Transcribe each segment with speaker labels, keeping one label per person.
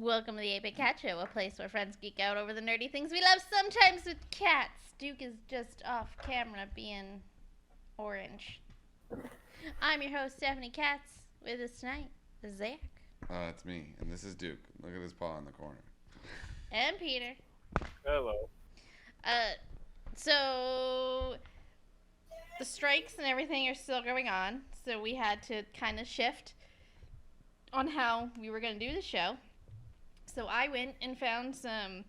Speaker 1: Welcome to the 8-Bit Cat Show, a place where friends geek out over the nerdy things we love, sometimes with cats. Duke is just off camera being orange. I'm your host, Stephanie Katz. With us tonight, Zach.
Speaker 2: It's me, and this is Duke. Look at his paw in the corner.
Speaker 1: And Peter.
Speaker 3: Hello.
Speaker 1: So the strikes and everything are still going on, so we had to kind of shift on how we were going to do the show. So I went and found some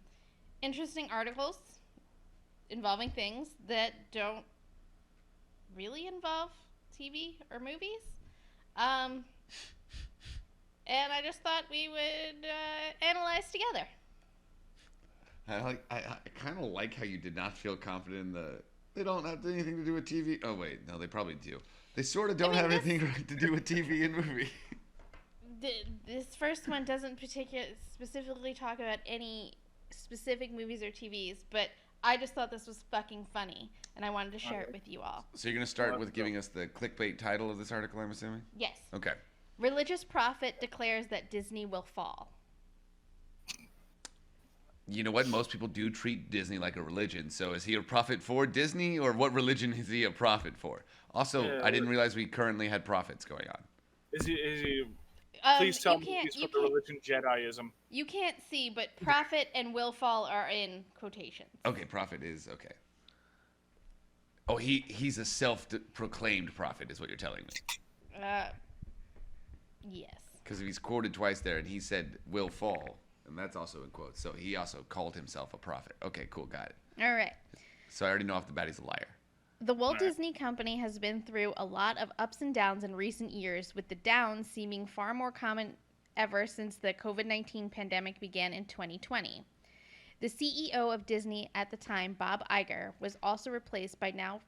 Speaker 1: interesting articles involving things that don't really involve TV or movies. And I just thought we would analyze together.
Speaker 2: I kind of like how you did not feel confident in they don't have anything to do with TV. Oh, wait. No, they probably do. They sort of don't have anything to do with TV and movie.
Speaker 1: This first one doesn't specifically talk about any specific movies or TVs, but I just thought this was fucking funny, and I wanted to share it with you all.
Speaker 2: So you're going to start with giving us the clickbait title of this article, I'm assuming?
Speaker 1: Yes.
Speaker 2: Okay.
Speaker 1: Religious prophet declares that Disney will fall.
Speaker 2: You know what? Most people do treat Disney like a religion. So is he a prophet for Disney, or what religion is he a prophet for? Also, I didn't realize we currently had prophets going on.
Speaker 3: Is he please tell me he's from the religion Jediism.
Speaker 1: You can't see, but prophet and will fall are in quotations.
Speaker 2: Okay, prophet is okay. Oh, he's a self-proclaimed prophet is what you're telling me.
Speaker 1: Yes.
Speaker 2: Because he's quoted twice there, and he said will fall, and that's also in quotes. So he also called himself a prophet. Okay, cool, got it.
Speaker 1: All right.
Speaker 2: So I already know off the bat he's a liar.
Speaker 1: The Walt Disney Company has been through a lot of ups and downs in recent years, with the downs seeming far more common ever since the COVID-19 pandemic began in 2020. The CEO of Disney at the time, Bob Iger, was also replaced by now...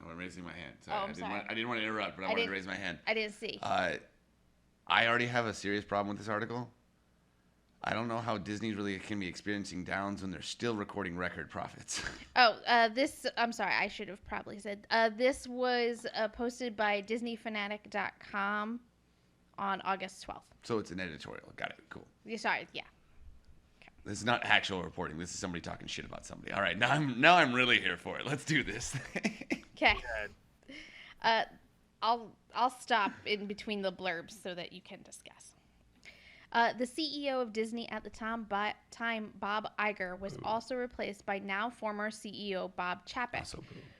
Speaker 2: Oh, I'm raising my hand. Sorry,
Speaker 1: sorry.
Speaker 2: I didn't want to interrupt, but I wanted to raise my hand.
Speaker 1: I didn't see.
Speaker 2: I already have a serious problem with this article. I don't know how Disney really can be experiencing downs when they're still recording record profits.
Speaker 1: I'm sorry, I should have probably said. This was posted by DisneyFanatic.com on August 12th.
Speaker 2: So it's an editorial. Got it. Cool.
Speaker 1: Sorry, yeah.
Speaker 2: Okay. This is not actual reporting. This is somebody talking shit about somebody. All right, now I'm really here for it. Let's do this.
Speaker 1: Okay. I'll stop in between the blurbs so that you can discuss. The CEO of Disney at the time, Bob Iger, was also replaced by now former CEO Bob Chapek,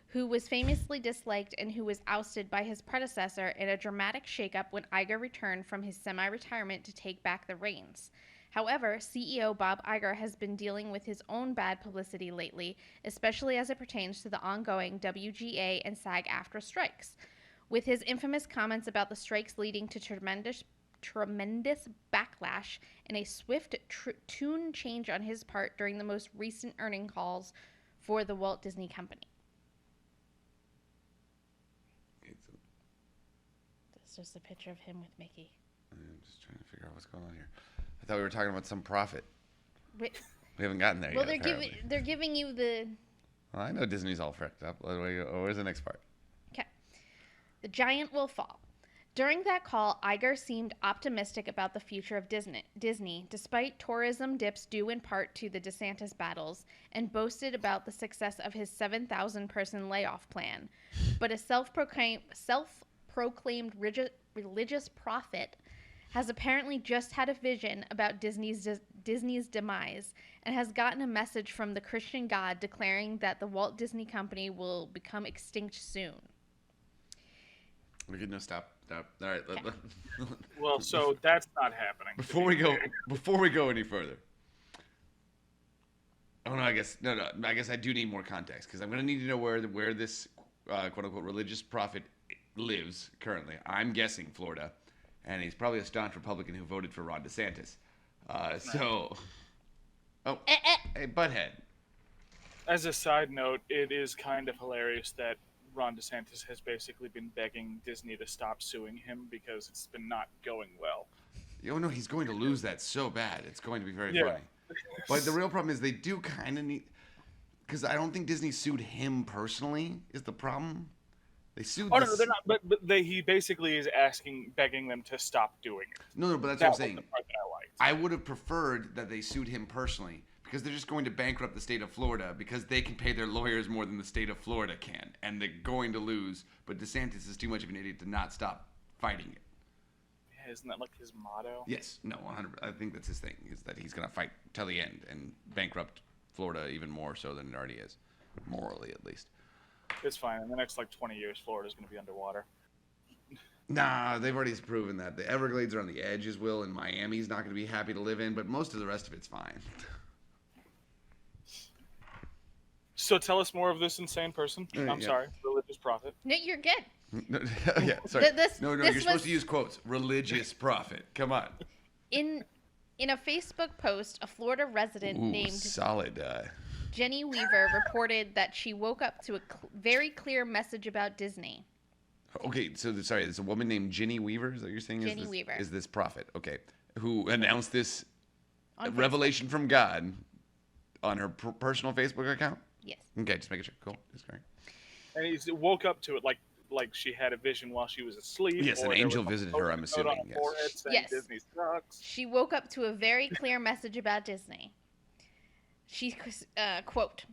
Speaker 1: who was famously disliked and who was ousted by his predecessor in a dramatic shakeup when Iger returned from his semi-retirement to take back the reins. However, CEO Bob Iger has been dealing with his own bad publicity lately, especially as it pertains to the ongoing WGA and SAG-Aftra strikes. With his infamous comments about the strikes leading to tremendous backlash and a swift tune change on his part during the most recent earning calls for the Walt Disney Company. That's just a picture of him with Mickey.
Speaker 2: I'm just trying to figure out what's going on here. I thought we were talking about some prophet.
Speaker 1: We
Speaker 2: haven't gotten there
Speaker 1: yet.
Speaker 2: Well,
Speaker 1: they're giving you the...
Speaker 2: Well, I know Disney's all freaked up. Where's the next part?
Speaker 1: Okay. The giant will fall. During that call, Iger seemed optimistic about the future of Disney, despite tourism dips due in part to the DeSantis battles, and boasted about the success of his 7,000-person layoff plan. But a self-proclaimed religious prophet has apparently just had a vision about Disney's demise and has gotten a message from the Christian God declaring that the Walt Disney Company will become extinct soon.
Speaker 2: We could stop. All right.
Speaker 1: Okay.
Speaker 3: Well, so that's not happening.
Speaker 2: Before we go any further. Oh no, I guess I do need more context because I'm gonna need to know where this quote unquote religious prophet lives currently. I'm guessing Florida, and he's probably a staunch Republican who voted for Ron DeSantis. Hey, butthead.
Speaker 3: As a side note, it is kind of hilarious that Ron DeSantis has basically been begging Disney to stop suing him because it's been not going well.
Speaker 2: Oh no, he's going to lose that so bad. It's going to be very funny. But the real problem is they do kind of need... Because I don't think Disney sued him personally is the problem. They sued...
Speaker 3: Oh, no, they're not. But he basically is begging them to stop doing it.
Speaker 2: No, but that's what I'm saying.
Speaker 3: Was the part that I liked.
Speaker 2: I would have preferred that they sued him personally because they're just going to bankrupt the state of Florida because they can pay their lawyers more than the state of Florida can, and they're going to lose. But DeSantis is too much of an idiot to not stop fighting it.
Speaker 3: Yeah, isn't that like his motto?
Speaker 2: Yes, no, 100%. I think that's his thing, is that he's going to fight till the end and bankrupt Florida even more so than it already is, morally at least.
Speaker 3: It's fine. In the next like 20 years, Florida's going to be underwater.
Speaker 2: Nah, they've already proven that. The Everglades are on the edge as well, and Miami's not going to be happy to live in, but most of the rest of it's fine.
Speaker 3: So tell us more of this insane person. I'm sorry, religious prophet.
Speaker 1: No, you're good.
Speaker 2: Yeah, sorry.
Speaker 1: This
Speaker 2: You're supposed to use quotes. Religious prophet. Come on.
Speaker 1: In a Facebook post, a Florida resident named
Speaker 2: solid.
Speaker 1: Jenny Weaver reported that she woke up to a very clear message about Disney.
Speaker 2: Okay, so sorry, there's a woman named Jenny Weaver. Is that what you're saying?
Speaker 1: Jenny Weaver
Speaker 2: is this prophet? Okay, who announced this
Speaker 1: on
Speaker 2: revelation from God on her personal Facebook account?
Speaker 1: Yes.
Speaker 2: Okay, just making sure. Cool, that's great.
Speaker 3: And he woke up to it like she had a vision while she was asleep.
Speaker 2: Yes, an angel visited her. I'm assuming.
Speaker 3: Yes. Disney sucks.
Speaker 1: She woke up to a very clear message about Disney. She quote,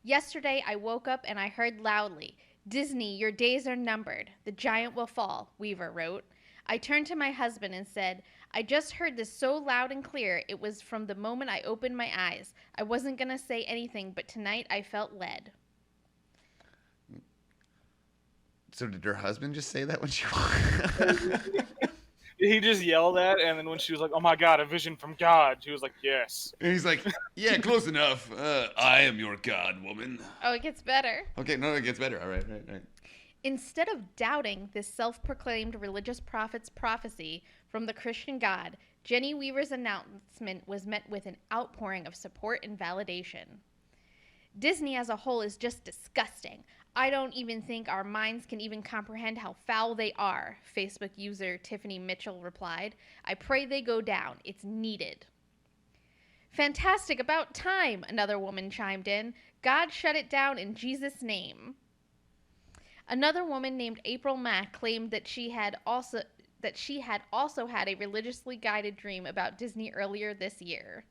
Speaker 1: "Yesterday I woke up and I heard loudly, 'Disney, your days are numbered. The giant will fall,'" Weaver wrote. "I turned to my husband and said, 'I just heard this so loud and clear, it was from the moment I opened my eyes. I wasn't going to say anything, but tonight I felt led.'"
Speaker 2: So did her husband just say that when she woke?
Speaker 3: He just yelled at, and then when she was like, "Oh my God, a vision from God," he was like, "Yes."
Speaker 2: And he's like, "Yeah, close enough. I am your God, woman."
Speaker 1: Oh, it gets better.
Speaker 2: Okay, no, it gets better. All right.
Speaker 1: Instead of doubting this self-proclaimed religious prophet's prophecy from the Christian God, Jenny Weaver's announcement was met with an outpouring of support and validation. "Disney as a whole is just disgusting. I don't even think our minds can even comprehend how foul they are," Facebook user Tiffany Mitchell replied. "I pray they go down. It's needed." "Fantastic, about time," another woman chimed in. "God shut it down in Jesus' name." Another woman named April Mack claimed that she had also had a religiously guided dream about Disney earlier this year.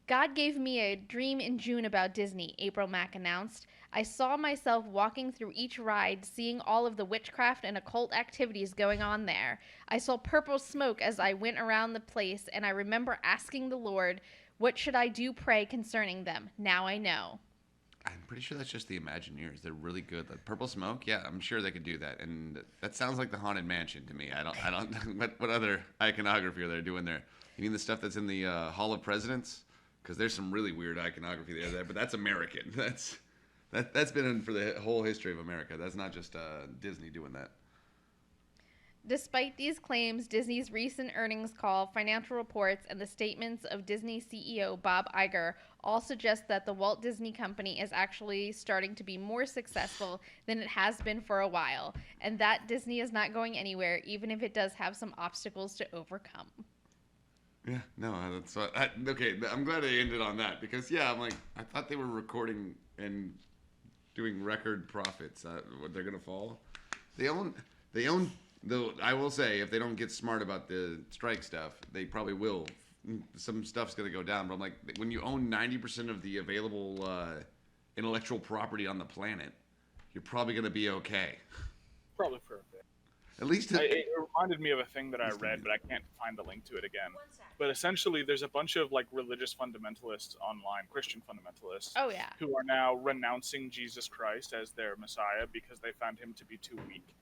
Speaker 1: "God gave me a dream in June about Disney," April Mack announced. "I saw myself walking through each ride, seeing all of the witchcraft and occult activities going on there. I saw purple smoke as I went around the place, and I remember asking the Lord, 'What should I do pray concerning them?' Now I know."
Speaker 2: I'm pretty sure that's just the Imagineers. They're really good. Like Purple Smoke, yeah, I'm sure they could do that. And that sounds like the Haunted Mansion to me. I don't. What other iconography are they doing there? You mean the stuff that's in the Hall of Presidents? Because there's some really weird iconography there. But that's American. That's been in for the whole history of America. That's not just Disney doing that.
Speaker 1: Despite these claims, Disney's recent earnings call, financial reports, and the statements of Disney CEO Bob Iger all suggest that the Walt Disney Company is actually starting to be more successful than it has been for a while, and that Disney is not going anywhere, even if it does have some obstacles to overcome.
Speaker 2: Yeah, no, that's what, okay. I'm glad they ended on that because I'm like, I thought they were recording and doing record profits. They're gonna fall. They own. Though I will say, if they don't get smart about the strike stuff, they probably will. Some stuff's gonna go down. But I'm like, when you own 90% of the available intellectual property on the planet, you're probably gonna be okay.
Speaker 3: Probably for a bit.
Speaker 2: At least
Speaker 3: it reminded me of a thing that I read, but I can't find the link to it again. But essentially, there's a bunch of like religious fundamentalists online, Christian fundamentalists, who are now renouncing Jesus Christ as their Messiah because they found him to be too weak.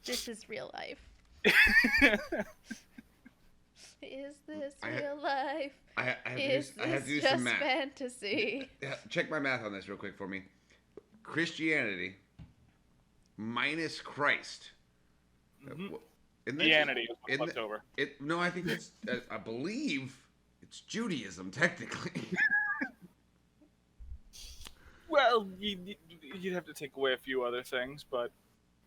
Speaker 1: This is real life. Is this real life?
Speaker 2: I have to do some math.
Speaker 1: Fantasy?
Speaker 2: Check my math on this real quick for me. Christianity minus Christ.
Speaker 3: Mm-hmm. Christianity is what's left over.
Speaker 2: No, I think that's. I believe it's Judaism technically.
Speaker 3: Well, you'd have to take away a few other things, but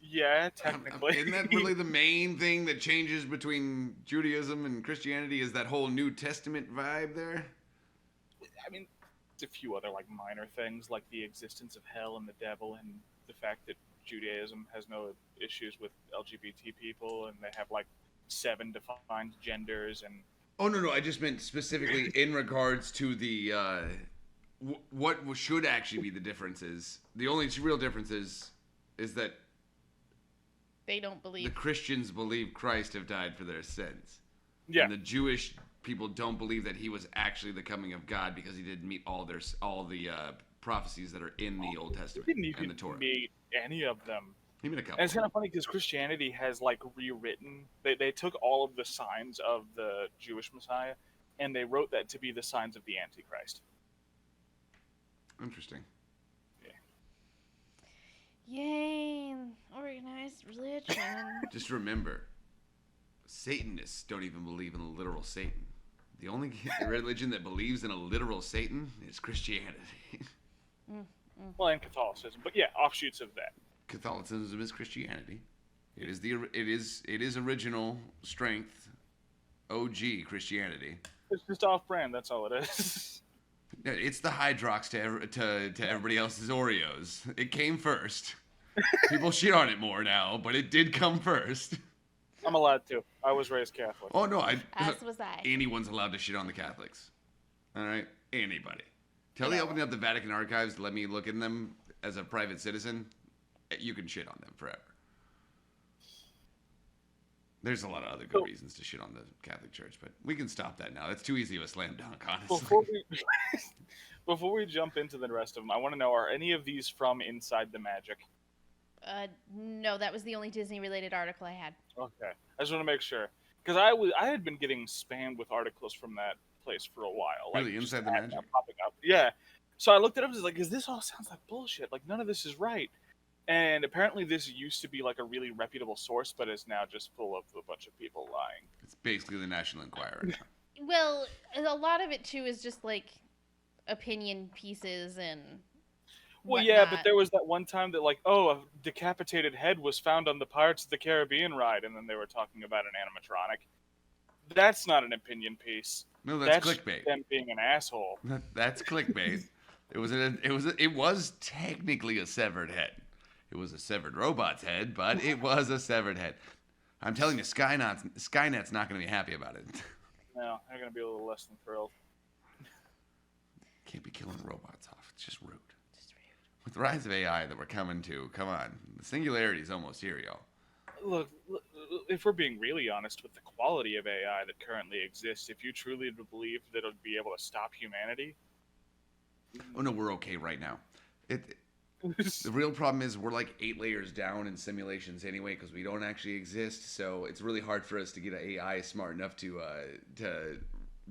Speaker 3: yeah, technically.
Speaker 2: Isn't that really the main thing that changes between Judaism and Christianity? Is that whole New Testament vibe there?
Speaker 3: I mean, a few other like minor things like the existence of hell and the devil and the fact that Judaism has no issues with LGBT people, and they have like 7 defined genders and.
Speaker 2: Oh no, I just meant specifically in regards to the what should actually be the differences. The only real difference is that
Speaker 1: they don't believe
Speaker 2: the Christians believe Christ have died for their sins.
Speaker 3: Yeah.
Speaker 2: And the Jewish people don't believe that he was actually the coming of God because he didn't meet all the prophecies that are in the Old Testament and the Torah.
Speaker 3: He didn't meet any of them.
Speaker 2: Even a couple.
Speaker 3: And it's kind of funny because Christianity has like rewritten. They took all of the signs of the Jewish Messiah, and they wrote that to be the signs of the Antichrist.
Speaker 2: Interesting.
Speaker 3: Yeah.
Speaker 1: Yay, organized religion.
Speaker 2: Just remember, Satanists don't even believe in a literal Satan. The only religion that believes in a literal Satan is Christianity.
Speaker 3: Well, and Catholicism, but yeah, offshoots of that.
Speaker 2: Catholicism is Christianity. It is original strength, OG Christianity.
Speaker 3: It's just off-brand. That's all it is.
Speaker 2: It's the Hydrox to everybody else's Oreos. It came first. People shit on it more now, but it did come first.
Speaker 3: I'm allowed to. I was raised Catholic.
Speaker 2: Oh no,
Speaker 1: As was I.
Speaker 2: Anyone's allowed to shit on the Catholics. All right, anybody. Till they open up the Vatican archives to let me look in them as a private citizen, you can shit on them forever. There's a lot of other good reasons to shit on the Catholic Church, but we can stop that now. That's too easy of a slam dunk, honestly.
Speaker 3: Before we jump into the rest of them, I want to know, are any of these from Inside the Magic?
Speaker 1: No, that was the only Disney-related article I had.
Speaker 3: Okay. I just want to make sure. Because I had been getting spammed with articles from that place for a while.
Speaker 2: Really? Like, Inside the Magic?
Speaker 3: Popping up. Yeah. So I looked it up and was like, this all sounds like bullshit. Like, none of this is right. And apparently this used to be like a really reputable source, but is now just full of a bunch of people lying.
Speaker 2: It's basically the National Enquirer.
Speaker 1: Well, a lot of it, too, is just like opinion pieces and
Speaker 3: well, yeah, but there was that one time that like, a decapitated head was found on the Pirates of the Caribbean ride, and then they were talking about an animatronic. That's not an opinion piece.
Speaker 2: No, that's clickbait.
Speaker 3: Them being an asshole.
Speaker 2: That's clickbait. It was technically a severed head. It was a severed robot's head, but it was a severed head. I'm telling you, Skynet's not going to be happy about it.
Speaker 3: No, they're going to be a little less than thrilled.
Speaker 2: Can't be killing robots off. It's just rude. With the rise of AI that we're coming to, come on. The singularity is almost here, y'all.
Speaker 3: Look, if we're being really honest with the quality of AI that currently exists, if you truly believe that it'll be able to stop humanity...
Speaker 2: Oh, no, we're okay right now. The real problem is we're like 8 layers down in simulations anyway because we don't actually exist. So it's really hard for us to get an AI smart enough to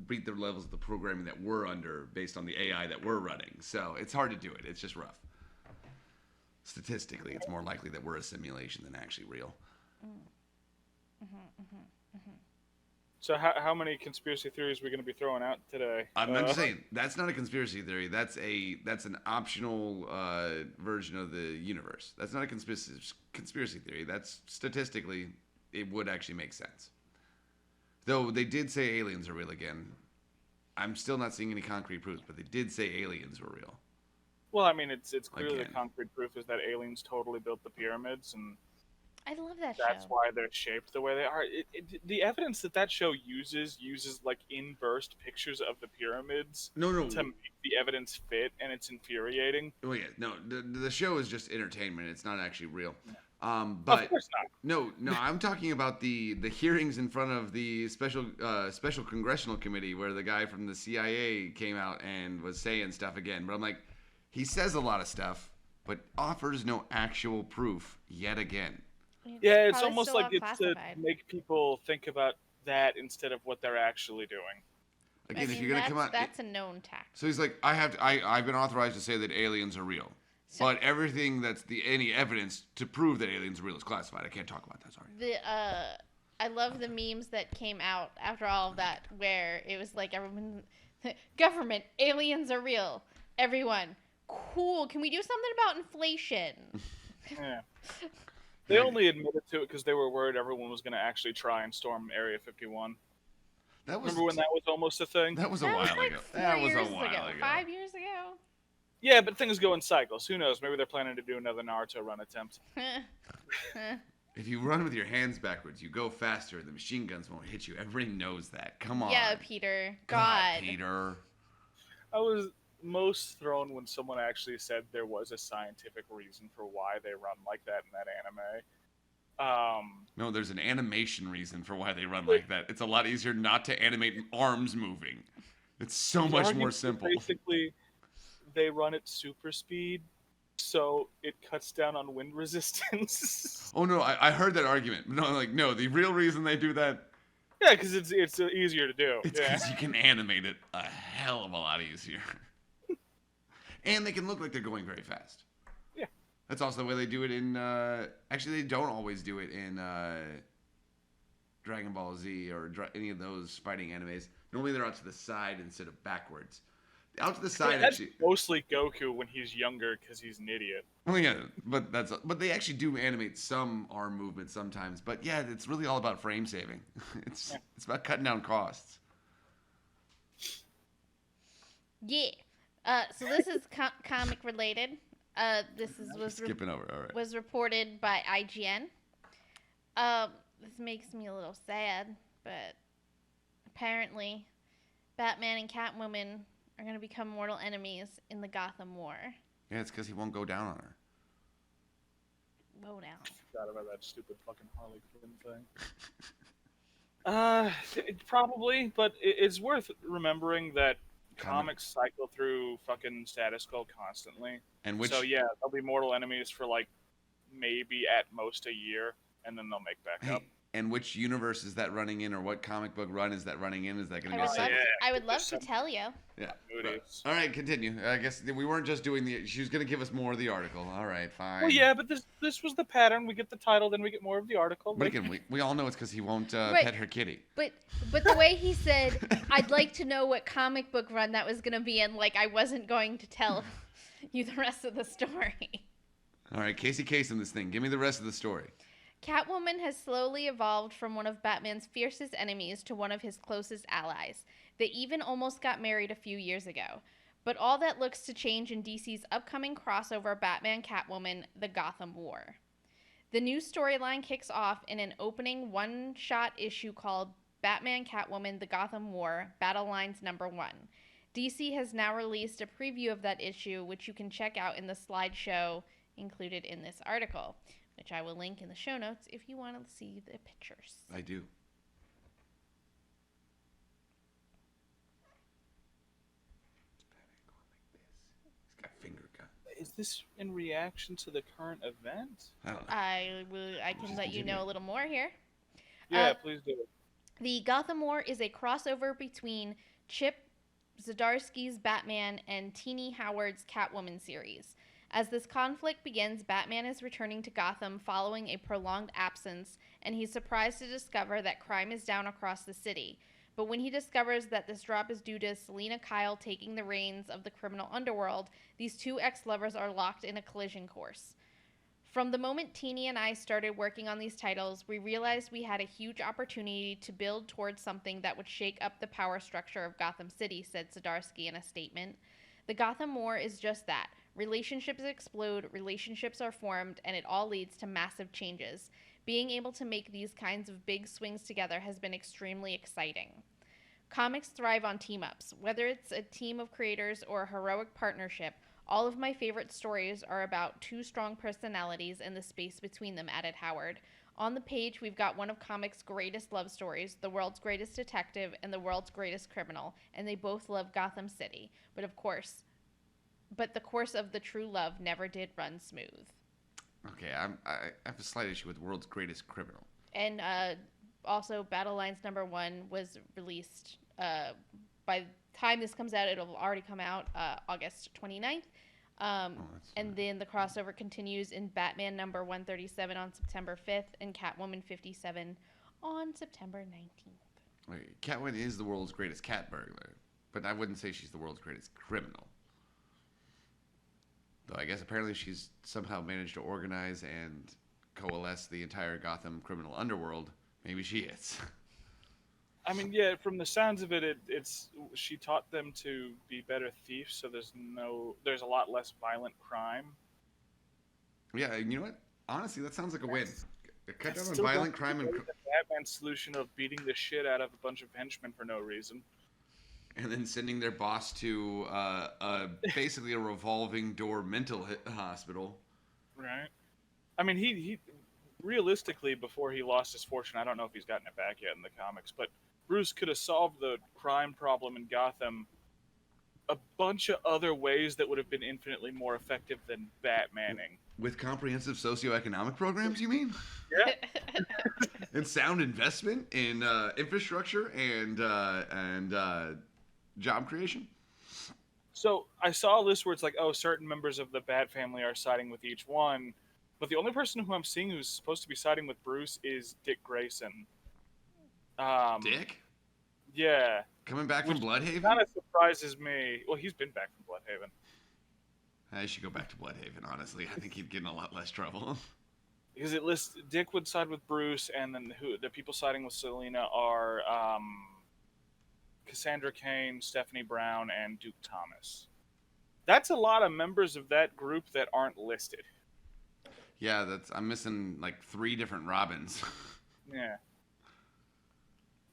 Speaker 2: beat the levels of the programming that we're under based on the AI that we're running. So it's hard to do it. It's just rough. Statistically, it's more likely that we're a simulation than actually real.
Speaker 3: So how many conspiracy theories are we going to be throwing out today?
Speaker 2: I'm just saying, that's not a conspiracy theory. That's an optional version of the universe. That's not a conspiracy theory. That's statistically, it would actually make sense. Though they did say aliens are real again. I'm still not seeing any concrete proofs, but they did say aliens were real.
Speaker 3: Well, I mean, it's clearly the concrete proof is that aliens totally built the pyramids, and
Speaker 1: I love that
Speaker 3: show. That's why they're shaped the way they are. The evidence that show uses like in-burst pictures of the pyramids to make the evidence fit, and it's infuriating.
Speaker 2: Oh yeah, no, the show is just entertainment. It's not actually real.
Speaker 3: But of course not.
Speaker 2: No, I'm talking about the hearings in front of the special congressional committee where the guy from the CIA came out and was saying stuff again. But I'm like, he says a lot of stuff, but offers no actual proof yet again.
Speaker 3: Yeah, it's almost like it's to make people think about that instead of what they're actually doing.
Speaker 2: Again, if you're gonna come out,
Speaker 1: that's a known tactic.
Speaker 2: So he's like, I've been authorized to say that aliens are real, but everything that's any evidence to prove that aliens are real is classified. I can't talk about that. Sorry.
Speaker 1: I love the memes that came out after all of that, where it was like everyone, government, aliens are real. Everyone, cool. Can we do something about inflation?
Speaker 3: Yeah. They only admitted to it because they were worried everyone was going to actually try and storm Area 51. Remember when that was almost a thing?
Speaker 2: That was a while ago. That was a while ago.
Speaker 1: 5 years ago.
Speaker 3: Yeah, but things go in cycles. Who knows? Maybe they're planning to do another Naruto run attempt.
Speaker 2: If you run with your hands backwards, you go faster. The machine guns won't hit you. Everybody knows that. Come on.
Speaker 1: Yeah, Peter.
Speaker 2: God, Peter.
Speaker 3: I was most thrown when someone actually said there was a scientific reason for why they run like that in that anime.
Speaker 2: No, there's an animation reason for why they run like that. It's a lot easier not to animate arms moving. It's so much more simple.
Speaker 3: Basically, they run at super speed, so it cuts down on wind resistance.
Speaker 2: Oh no, I heard that argument. No, the real reason they do that.
Speaker 3: Yeah, because it's easier to do.
Speaker 2: It's because you can animate it a hell of a lot easier, and they can look like they're going very fast.
Speaker 3: Yeah,
Speaker 2: that's also the way they do it in. Actually, they don't always do it in Dragon Ball Z or any of those fighting animes. Normally, they're out to the side instead of backwards. Out to the side,
Speaker 3: that's
Speaker 2: actually.
Speaker 3: Mostly Goku when he's younger because he's an idiot.
Speaker 2: Oh yeah, but they actually do animate some arm movement sometimes. But yeah, it's really all about frame saving. It's about cutting down costs.
Speaker 1: Yeah. So this is comic related.
Speaker 2: Skipping over. All right.
Speaker 1: Was reported by IGN. This makes me a little sad, but apparently, Batman and Catwoman are going to become mortal enemies in the Gotham War.
Speaker 2: Yeah, it's because he won't go down on her.
Speaker 1: Whoa, now.
Speaker 3: Forgot about that stupid fucking Harley Quinn thing. Probably, but it's worth remembering that comics cycle through fucking status quo constantly. So yeah, they'll be mortal enemies for like maybe at most a year, and then they'll make back up.
Speaker 2: And which universe is that running in, or what comic book run is that running in? Is that going to be?
Speaker 1: I would love to tell you.
Speaker 2: Yeah. All right, continue. I guess we weren't just doing she was going to give us more of the article. All right, fine.
Speaker 3: Well, yeah, but this was the pattern. We get the title, then we get more of the article.
Speaker 2: But again, we all know it's because he won't pet her kitty.
Speaker 1: But the way he said, I'd like to know what comic book run that was going to be in, like I wasn't going to tell you the rest of the story.
Speaker 2: All right, Casey Kasem this thing. Give me the rest of the story.
Speaker 1: Catwoman has slowly evolved from one of Batman's fiercest enemies to one of his closest allies. They even almost got married a few years ago. But all that looks to change in DC's upcoming crossover Batman-Catwoman, The Gotham War. The new storyline kicks off in an opening one-shot issue called Batman-Catwoman, The Gotham War, Battle Lines No. 1. DC has now released a preview of that issue, which you can check out in the slideshow included in this article, which I will link in the show notes if you want to see the pictures.
Speaker 2: I do. He's got a finger gun.
Speaker 3: Is this in reaction to the current event?
Speaker 2: I don't know.
Speaker 1: I can let you know a little more here.
Speaker 3: Yeah, please do.
Speaker 1: The Gotham War is a crossover between Chip Zdarsky's Batman and Teenie Howard's Catwoman series. As this conflict begins, Batman is returning to Gotham following a prolonged absence, and he's surprised to discover that crime is down across the city. But when he discovers that this drop is due to Selina Kyle taking the reins of the criminal underworld, these two ex-lovers are locked in a collision course. From the moment Teenie and I started working on these titles, we realized we had a huge opportunity to build towards something that would shake up the power structure of Gotham City, said Zdarsky in a statement. The Gotham War is just that. Relationships explode, relationships are formed, and it all leads to massive changes. Being able to make these kinds of big swings together has been extremely exciting. Comics thrive on team-ups. Whether it's a team of creators or a heroic partnership, all of my favorite stories are about two strong personalities and the space between them, added Howard. On the page, we've got one of comics' greatest love stories, the world's greatest detective and the world's greatest criminal, and they both love Gotham City. But the course of the true love never did run smooth.
Speaker 2: Okay, I have a slight issue with world's greatest criminal.
Speaker 1: And also, Battle Lines No. 1 was released. By the time this comes out, it'll already come out August 29th. And then the crossover continues in Batman No. 137 on September 5th and Catwoman 57 on September 19th.
Speaker 2: Wait, Catwoman is the world's greatest cat burglar, but I wouldn't say she's the world's greatest criminal. Though I guess apparently she's somehow managed to organize and coalesce the entire Gotham criminal underworld. Maybe she is.
Speaker 3: I mean, yeah, from the sounds of it, it's she taught them to be better thieves, so there's a lot less violent crime.
Speaker 2: Yeah, you know what? Honestly, that sounds like a win. Cut down on
Speaker 3: Still
Speaker 2: violent crime and
Speaker 3: Batman's solution of beating the shit out of a bunch of henchmen for no reason.
Speaker 2: and then sending their boss to basically a revolving door mental hospital.
Speaker 3: Right. I mean, he realistically, before he lost his fortune, I don't know if he's gotten it back yet in the comics, but Bruce could have solved the crime problem in Gotham a bunch of other ways that would have been infinitely more effective than Batmaning.
Speaker 2: With comprehensive socioeconomic programs, you mean?
Speaker 3: Yeah.
Speaker 2: And sound investment in infrastructure and job creation.
Speaker 3: So I saw a list where it's like, oh, certain members of the Bat family are siding with each one, but the only person who I'm seeing who's supposed to be siding with Bruce is Dick Grayson.
Speaker 2: Dick?
Speaker 3: Yeah.
Speaker 2: Coming back from Bloodhaven?
Speaker 3: Kind of surprises me. Well, he's been back from Bloodhaven.
Speaker 2: I should go back to Bloodhaven, honestly. I think he'd get in a lot less trouble.
Speaker 3: Because it lists Dick would side with Bruce, and then the people siding with Selina are Cassandra Cain, Stephanie Brown, and Duke Thomas. That's a lot of members of that group that aren't listed.
Speaker 2: Yeah, I'm missing like 3 different Robins.
Speaker 3: Yeah.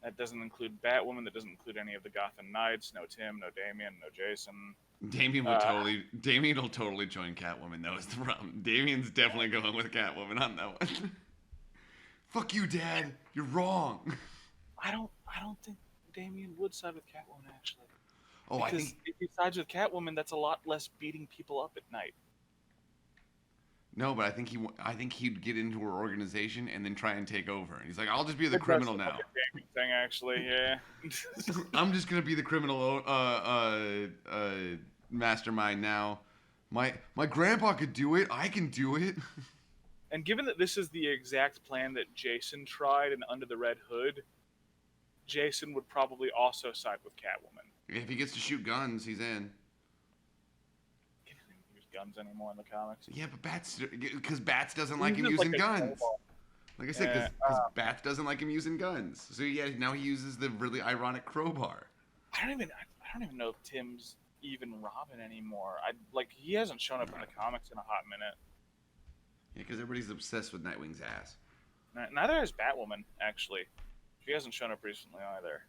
Speaker 3: That doesn't include Batwoman. That doesn't include any of the Gotham Knights. No Tim, no Damian, no Jason.
Speaker 2: Damian will totally join Catwoman, though, is the problem. Damian's definitely going with Catwoman on that one. Fuck you, Dad. You're wrong.
Speaker 3: I don't think Damian would side with Catwoman, actually.
Speaker 2: Oh,
Speaker 3: because
Speaker 2: I think
Speaker 3: if he sides with Catwoman, that's a lot less beating people up at night.
Speaker 2: No, but I think he'd get into her organization and then try and take over. And he's like, I'll just be the criminal now.
Speaker 3: Thing, actually, yeah.
Speaker 2: I'm just gonna be the criminal mastermind now. My grandpa could do it. I can do it.
Speaker 3: And given that this is the exact plan that Jason tried in Under the Red Hood, Jason would probably also side with Catwoman.
Speaker 2: If he gets to shoot guns, he's in.
Speaker 3: He doesn't even use guns anymore in the comics.
Speaker 2: Yeah, but because Bats doesn't like him using guns. Like I said, because Bats doesn't like him using guns. So yeah, now he uses the really ironic crowbar.
Speaker 3: I don't even know if Tim's even Robin anymore. He hasn't shown up in the comics in a hot minute.
Speaker 2: Yeah, because everybody's obsessed with Nightwing's ass.
Speaker 3: Neither has Batwoman, actually. She hasn't shown up recently either.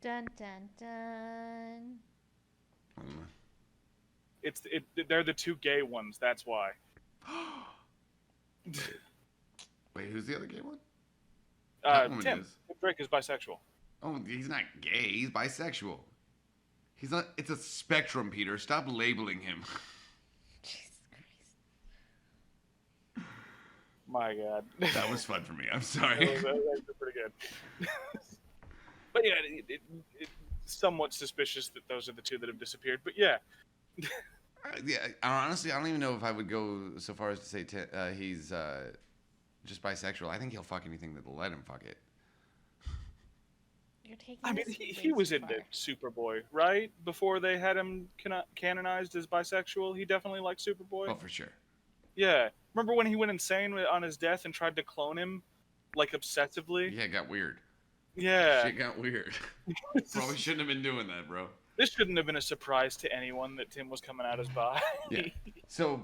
Speaker 1: Dun dun dun.
Speaker 3: They're the 2 gay ones. That's why.
Speaker 2: Wait, who's the other gay one?
Speaker 3: Tim Drake is bisexual.
Speaker 2: Oh, he's not gay. He's bisexual. He's not. It's a spectrum, Peter. Stop labeling him.
Speaker 1: Jesus Christ.
Speaker 3: My God.
Speaker 2: That was fun for me. I'm sorry.
Speaker 3: that was pretty good. But yeah, it's somewhat suspicious that those are the 2 that have disappeared. But yeah.
Speaker 2: Yeah. Honestly, I don't even know if I would go so far as to say he's just bisexual. I think he'll fuck anything that'll let him fuck it.
Speaker 1: You're taking.
Speaker 3: I mean, he was into Superboy, right? Before they had him canonized as bisexual, he definitely liked Superboy.
Speaker 2: Oh, for sure.
Speaker 3: Yeah. Remember when he went insane on his death and tried to clone him, obsessively?
Speaker 2: Yeah, it got weird.
Speaker 3: Yeah.
Speaker 2: Shit got weird. Probably shouldn't have been doing that, bro.
Speaker 3: This shouldn't have been a surprise to anyone that Tim was coming out as bi.
Speaker 2: Yeah. So,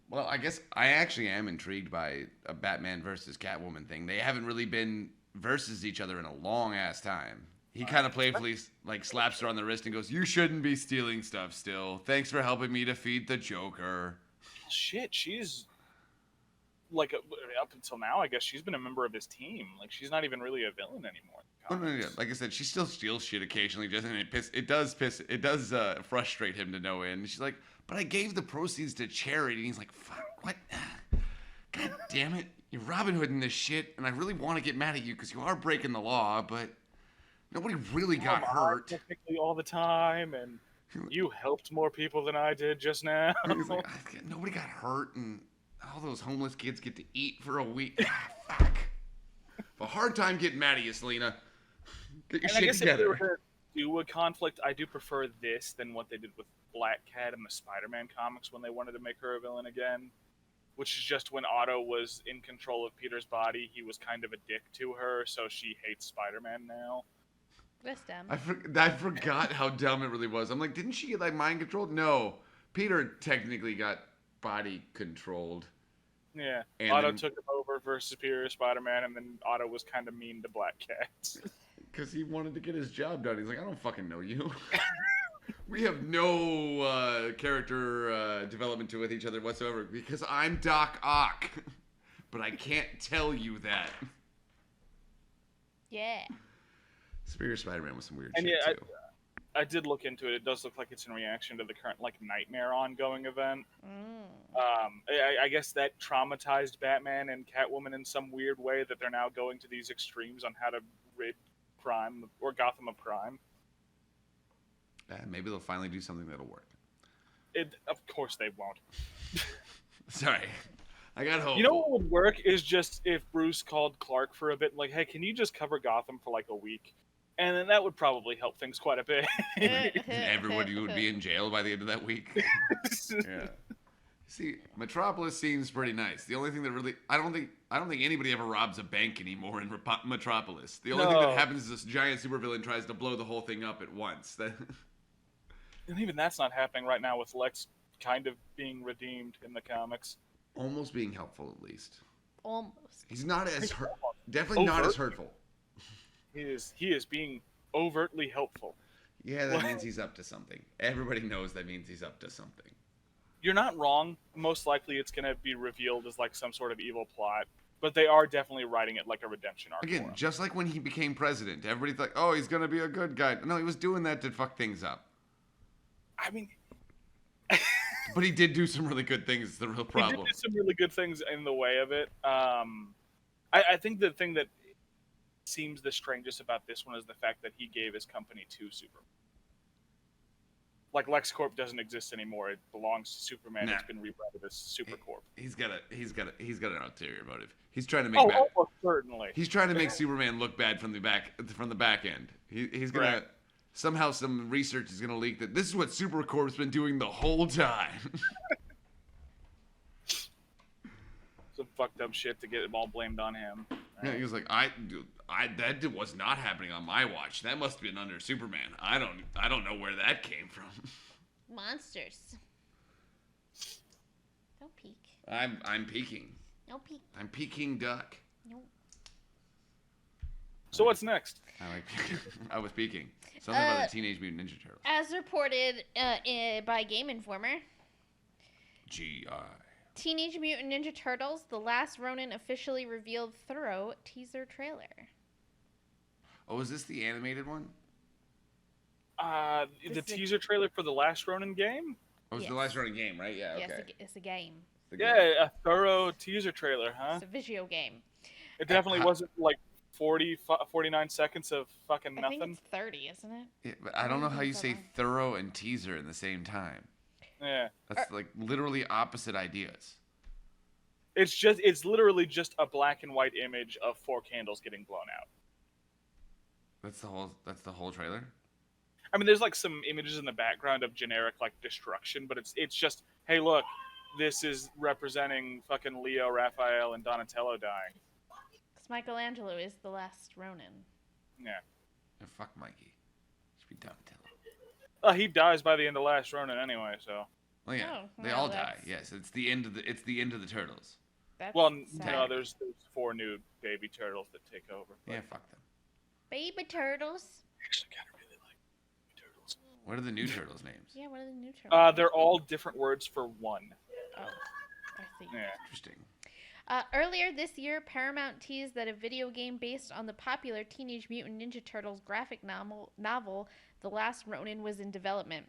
Speaker 2: well, I guess I actually am intrigued by a Batman versus Catwoman thing. They haven't really been versus each other in a long ass time. He kind of playfully slaps her on the wrist and goes, "You shouldn't be stealing stuff still. Thanks for helping me defeat the Joker."
Speaker 3: Shit, she's up until now, I guess she's been a member of his team. She's not even really a villain anymore.
Speaker 2: Oh, no, yeah. Like I said, she still steals shit occasionally, and it does frustrate him to no end. She's like, "But I gave the proceeds to charity," and he's like, "Fuck, what? God damn it, you're Robin Hood in this shit, and I really want to get mad at you because you are breaking the law, but nobody really got hurt.
Speaker 3: Technically all the time, and you helped more people than I did just now."
Speaker 2: He's like, "Nobody got hurt, and all those homeless kids get to eat for a week. Fuck. A hard time getting mad at you, Selena. Get your shit together."
Speaker 3: If they were to do a conflict, I do prefer this than what they did with Black Cat in the Spider-Man comics when they wanted to make her a villain again. which is just when Otto was in control of Peter's body, he was kind of a dick to her, so she hates Spider-Man now.
Speaker 1: That's dumb.
Speaker 2: I forgot how dumb it really was. I'm like, didn't she get like mind controlled? No, Peter technically got body controlled.
Speaker 3: Yeah, and Otto took him over for Superior Spider-Man, and then Otto was kind of mean to Black Cat.
Speaker 2: Because he wanted to get his job done. He's like, I don't fucking know you. We have no character development with each other whatsoever because I'm Doc Ock. But I can't tell you that.
Speaker 1: Yeah.
Speaker 2: Superior Spider-Man was some weird shit, too.
Speaker 3: I did look into it. It does look like it's in reaction to the current Nightmare ongoing event. I guess that traumatized Batman and Catwoman in some weird way that they're now going to these extremes on how to rid crime or Gotham of crime.
Speaker 2: Maybe they'll finally do something that'll work.
Speaker 3: Of course they won't.
Speaker 2: Sorry. I got hope.
Speaker 3: You know what would work is just if Bruce called Clark for a bit, like, hey, can you just cover Gotham for a week? And then that would probably help things quite a bit.
Speaker 2: Everybody would be in jail by the end of that week. Yeah. See, Metropolis seems pretty nice. The only thing that really I don't think anybody ever robs a bank anymore in Metropolis. The only thing that happens is this giant supervillain tries to blow the whole thing up at once.
Speaker 3: And even that's not happening right now with Lex kind of being redeemed in the comics.
Speaker 2: Almost being helpful, at least.
Speaker 1: Almost.
Speaker 2: He's not as definitely not as hurtful.
Speaker 3: He is being overtly helpful.
Speaker 2: Yeah, that means he's up to something. Everybody knows that means he's up to something.
Speaker 3: You're not wrong. Most likely it's going to be revealed as some sort of evil plot. But they are definitely writing it like a redemption arc.
Speaker 2: Again, just like when he became president. Everybody's like, oh, he's going to be a good guy. No, he was doing that to fuck things up.
Speaker 3: I mean...
Speaker 2: But he did do some really good things. It's the real problem.
Speaker 3: He did do some really good things in the way of it. I think the thing that seems the strangest about this one is the fact that he gave his company to Superman. LexCorp doesn't exist anymore. It belongs to Superman. It's been rebranded as Supercorp.
Speaker 2: He's got an ulterior motive. He's trying to make
Speaker 3: almost certainly.
Speaker 2: He's trying to make Superman look bad from the back end. He's gonna somehow some research is gonna leak that this is what Supercorp's been doing the whole time.
Speaker 3: Some fucked up shit to get it all blamed on him.
Speaker 2: Right? Yeah, he was like, that was not happening on my watch. That must have been under Superman. I don't know where that came from.
Speaker 1: Monsters. Don't peek.
Speaker 2: I'm peeking.
Speaker 1: No peek.
Speaker 2: I'm Peking Duck.
Speaker 1: Nope.
Speaker 3: So what's next?
Speaker 2: I was peeking. Something about the Teenage Mutant Ninja Turtles.
Speaker 1: As reported by Game Informer.
Speaker 2: G.I.
Speaker 1: Teenage Mutant Ninja Turtles: The Last Ronin officially revealed thorough teaser trailer.
Speaker 2: Oh, is this the animated one?
Speaker 3: The teaser trailer for the Last Ronin game?
Speaker 2: Oh, it's the Last Ronin game, right? Yeah, okay.
Speaker 1: Yes, it's a game.
Speaker 3: Yeah, a thorough teaser trailer, huh?
Speaker 1: It's a video game.
Speaker 3: It definitely wasn't 49 seconds of fucking nothing.
Speaker 1: I think it's 30, isn't it?
Speaker 2: Yeah, but I don't know how you say thorough and teaser in the same time.
Speaker 3: Yeah.
Speaker 2: That's literally opposite ideas.
Speaker 3: It's literally just a black and white image of 4 candles getting blown out.
Speaker 2: That's the whole trailer?
Speaker 3: I mean, there's some images in the background of generic destruction, but it's just, hey, look, this is representing fucking Leo, Raphael, and Donatello dying.
Speaker 1: Because Michelangelo is the last Ronin.
Speaker 3: Yeah.
Speaker 2: And fuck Mikey. It should be Donatello.
Speaker 3: He dies by the end of Last Ronin anyway, so.
Speaker 2: Well, yeah, they all die. Yes, it's the end of the turtles.
Speaker 3: There's 4 new baby turtles that take over.
Speaker 2: Yeah, fuck them.
Speaker 1: Baby turtles.
Speaker 3: I actually kind of really like baby turtles.
Speaker 2: What are the new turtles' names?
Speaker 1: Yeah, what are the new turtles?
Speaker 3: They're all different words for one.
Speaker 1: Oh, I see.
Speaker 3: Yeah.
Speaker 2: Interesting.
Speaker 1: Earlier this year, Paramount teased that a video game based on the popular Teenage Mutant Ninja Turtles graphic novel, The Last Ronin, was in development.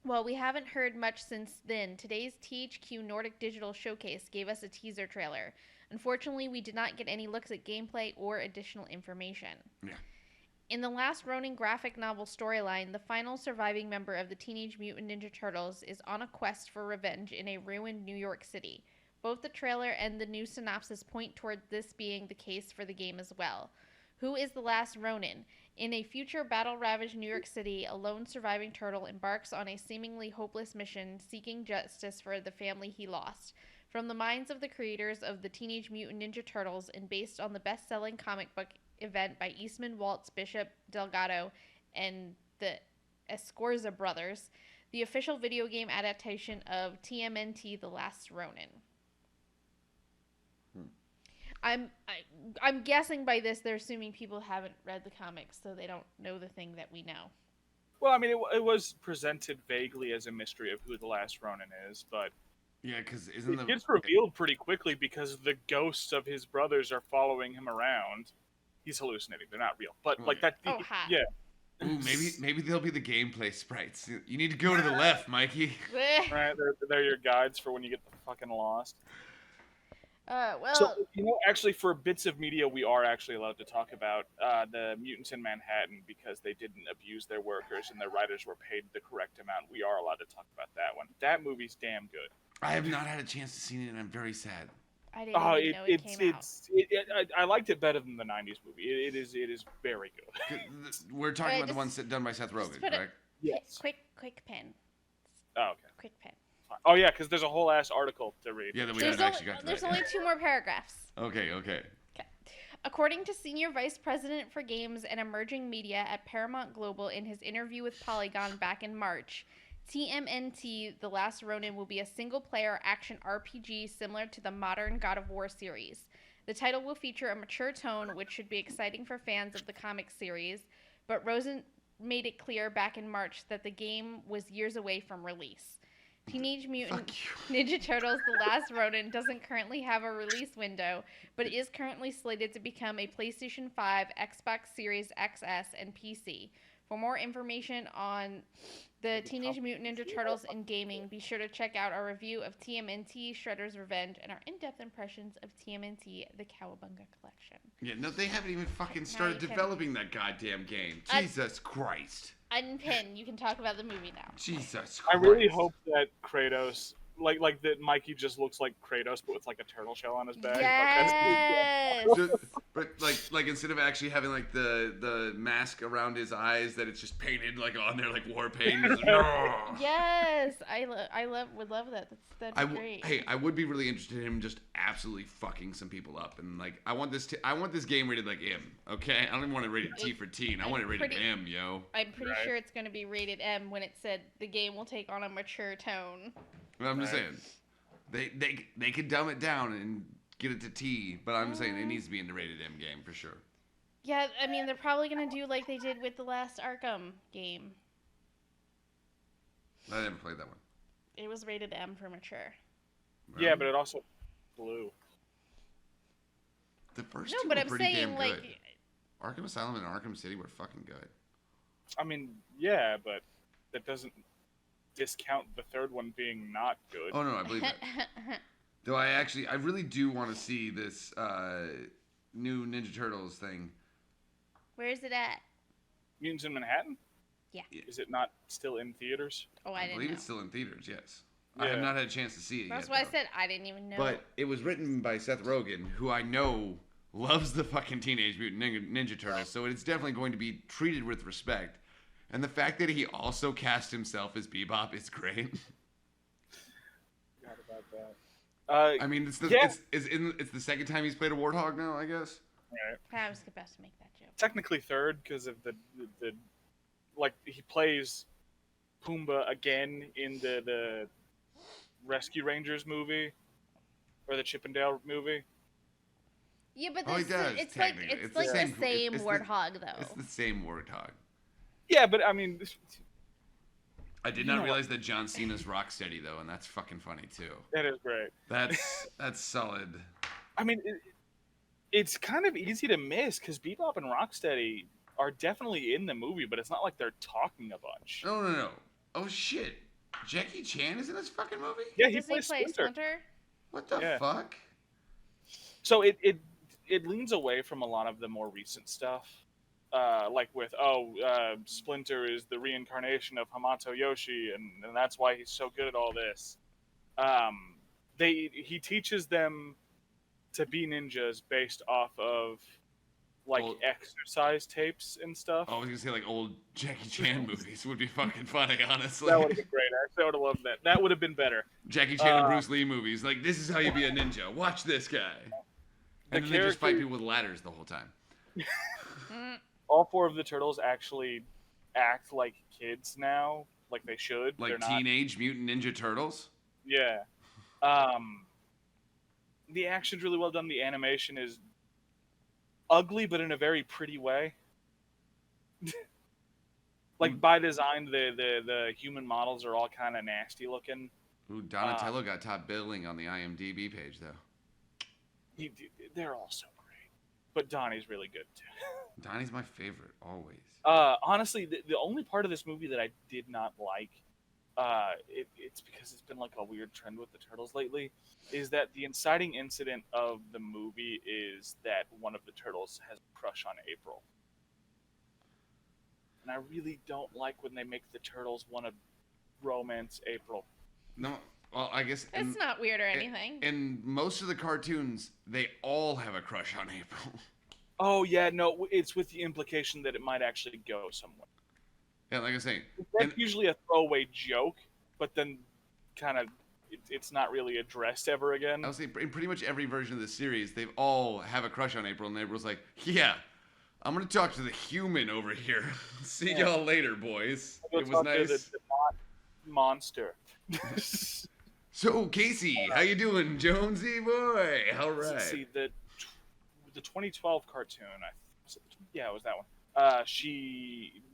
Speaker 1: While we haven't heard much since then, today's THQ Nordic Digital Showcase gave us a teaser trailer. Unfortunately, we did not get any looks at gameplay or additional information.
Speaker 2: Yeah.
Speaker 1: In the Last Ronin graphic novel storyline, the final surviving member of the Teenage Mutant Ninja Turtles is on a quest for revenge in a ruined New York City. Both the trailer and the new synopsis point toward this being the case for the game as well. Who is the last Ronin? In a future battle-ravaged New York City, a lone surviving turtle embarks on a seemingly hopeless mission seeking justice for the family he lost. From the minds of the creators of the Teenage Mutant Ninja Turtles and based on the best-selling comic book event by Eastman, Waltz, Bishop, Delgado, and the Escorza brothers, the official video game adaptation of TMNT The Last Ronin. I'm guessing by this they're assuming people haven't read the comics, so they don't know the thing that we know.
Speaker 3: Well, I mean, it was presented vaguely as a mystery of who the Last Ronin is, but
Speaker 2: yeah, because
Speaker 3: it gets revealed pretty quickly because the ghosts of his brothers are following him around. He's hallucinating; they're not real, but like that.
Speaker 1: Oh, hot.
Speaker 3: Yeah.
Speaker 2: Ooh, maybe they'll be the gameplay sprites. You need to go to the left, Mikey.
Speaker 3: Right, they're your guides for when you get fucking lost.
Speaker 1: Well,
Speaker 3: so, actually, for bits of media, we are actually allowed to talk about the mutants in Manhattan because they didn't abuse their workers and their writers were paid the correct amount. We are allowed to talk about that one. That movie's damn good.
Speaker 2: I have not had a chance to see it, and I'm very sad.
Speaker 1: I didn't even know it came out.
Speaker 3: I liked it better than the '90s movie. It is very good.
Speaker 2: We're talking about the ones done by Seth Rogen, correct?
Speaker 1: Yes. Quick pen.
Speaker 3: Oh, okay.
Speaker 1: Quick pen.
Speaker 3: Oh yeah, because there's a whole ass article to read.
Speaker 2: Yeah, that we haven't actually got to.
Speaker 1: There's only 2 more paragraphs.
Speaker 2: Okay.
Speaker 1: According to Senior Vice President for Games and Emerging Media at Paramount Global in his interview with Polygon back in March, TMNT The Last Ronin will be a single-player action RPG similar to the modern God of War series. The title will feature a mature tone, which should be exciting for fans of the comic series, but Rosen made it clear back in March that the game was years away from release. Teenage Mutant Ninja Turtles The Last Ronin doesn't currently have a release window, but is currently slated to become a PlayStation 5, Xbox Series XS, and PC. For more information on the Teenage Mutant Ninja Turtles in gaming, be sure to check out our review of TMNT Shredder's Revenge and our in-depth impressions of TMNT The Cowabunga Collection.
Speaker 2: Yeah, no, they haven't even fucking started developing that goddamn game. Jesus Christ.
Speaker 1: Unpin, you can talk about the movie now.
Speaker 2: Jesus Christ.
Speaker 3: I really hope that Kratos, like that Mikey just looks like Kratos, but with like a turtle shell on his back.
Speaker 1: Yes.
Speaker 2: But like instead of actually having like the mask around his eyes, that it's just painted like on there like war paint.
Speaker 1: Yes, would love that. That'd be great.
Speaker 2: Hey, I would be really interested in him just absolutely fucking some people up, and like I want this game rated like M. Okay, I don't even want it rated T for teen. I want it rated M, yo.
Speaker 1: I'm pretty sure it's going to be rated M when it said the game will take on a mature tone.
Speaker 2: I'm just saying, they could dumb it down and get it to T, but I'm saying it needs to be in the rated M game for sure.
Speaker 1: Yeah, I mean they're probably gonna do like they did with the last Arkham game.
Speaker 2: I never played that one.
Speaker 1: It was rated M for mature.
Speaker 2: Really?
Speaker 3: Yeah, but it also blew.
Speaker 2: The first two were pretty damn good. Arkham Asylum and Arkham City were fucking good.
Speaker 3: I mean, yeah, but that doesn't discount the third one being not good.
Speaker 2: Oh no, I believe that. Though I really do want to see this new Ninja Turtles thing.
Speaker 1: Where is it at?
Speaker 3: Mutants in Manhattan?
Speaker 1: Yeah.
Speaker 3: Is it not still in theaters?
Speaker 1: Oh, I didn't know.
Speaker 2: I believe it's still in theaters, yes.
Speaker 3: Yeah.
Speaker 2: I have not had a chance to see it
Speaker 1: That's
Speaker 2: yet.
Speaker 1: That's why I said I didn't even know.
Speaker 2: But it was written by Seth Rogen, who I know loves the fucking Teenage Mutant Ninja Turtles, so it's definitely going to be treated with respect. And the fact that he also cast himself as Bebop is great.
Speaker 3: Forgot about that.
Speaker 2: I mean, it's the second time he's played a warthog now, I guess.
Speaker 3: Right.
Speaker 1: I was about to make that joke.
Speaker 3: Technically third because of the like he plays Pumbaa again in the Rescue Rangers movie or the Chippendale movie.
Speaker 1: Yeah, but
Speaker 2: he does,
Speaker 1: it's like the same warthog though.
Speaker 2: It's the same warthog.
Speaker 3: Yeah, but I mean,
Speaker 2: I did not realize that John Cena's Rocksteady though, and that's fucking funny too.
Speaker 3: That is great.
Speaker 2: That's solid.
Speaker 3: I mean, it's kind of easy to miss because Bebop and Rocksteady are definitely in the movie, but it's not like they're talking a bunch.
Speaker 2: No. Oh shit, Jackie Chan is in this fucking movie?
Speaker 3: Yeah, he plays Splinter.
Speaker 2: What the fuck?
Speaker 3: So it leans away from a lot of the more recent stuff. Like with Splinter is the reincarnation of Hamato Yoshi, and that's why he's so good at all this. He teaches them to be ninjas based off of exercise tapes and stuff.
Speaker 2: I was gonna say like old Jackie Chan movies would be fucking funny, honestly.
Speaker 3: That would have been great. Actually, I would have loved that. That would have been better.
Speaker 2: Jackie Chan and Bruce Lee movies. Like, this is how you be a ninja. Watch this guy. And then they just fight people with ladders the whole time.
Speaker 3: All 4 of the turtles actually act like kids now, like they should.
Speaker 2: Like Teenage Mutant Ninja Turtles?
Speaker 3: Yeah. The action's really well done. The animation is ugly, but in a very pretty way. Like, by design, the human models are all kind of nasty looking.
Speaker 2: Ooh, Donatello got top billing on the IMDb page, though.
Speaker 3: They're all so great. But Donnie's really good, too.
Speaker 2: Donnie's my favorite, always.
Speaker 3: Honestly, the only part of this movie that I did not like, it's because it's been like a weird trend with the Turtles lately, is that the inciting incident of the movie is that one of the Turtles has a crush on April. And I really don't like when they make the Turtles want to romance April.
Speaker 2: No, well, I guess...
Speaker 1: It's not weird or anything.
Speaker 2: In most of the cartoons, they all have a crush on April.
Speaker 3: Oh, yeah, no, it's with the implication that it might actually go somewhere.
Speaker 2: Yeah, like I was saying.
Speaker 3: That's usually a throwaway joke, but then kind of it's not really addressed ever again.
Speaker 2: I would say in pretty much every version of the series, they all have a crush on April, and April's like, yeah, I'm going to talk to the human over here. See y'all later, boys. It was nice.
Speaker 3: The monster.
Speaker 2: So, Casey, how you doing, Jonesy boy? All right.
Speaker 3: Let's see, the 2012 cartoon, it was that one.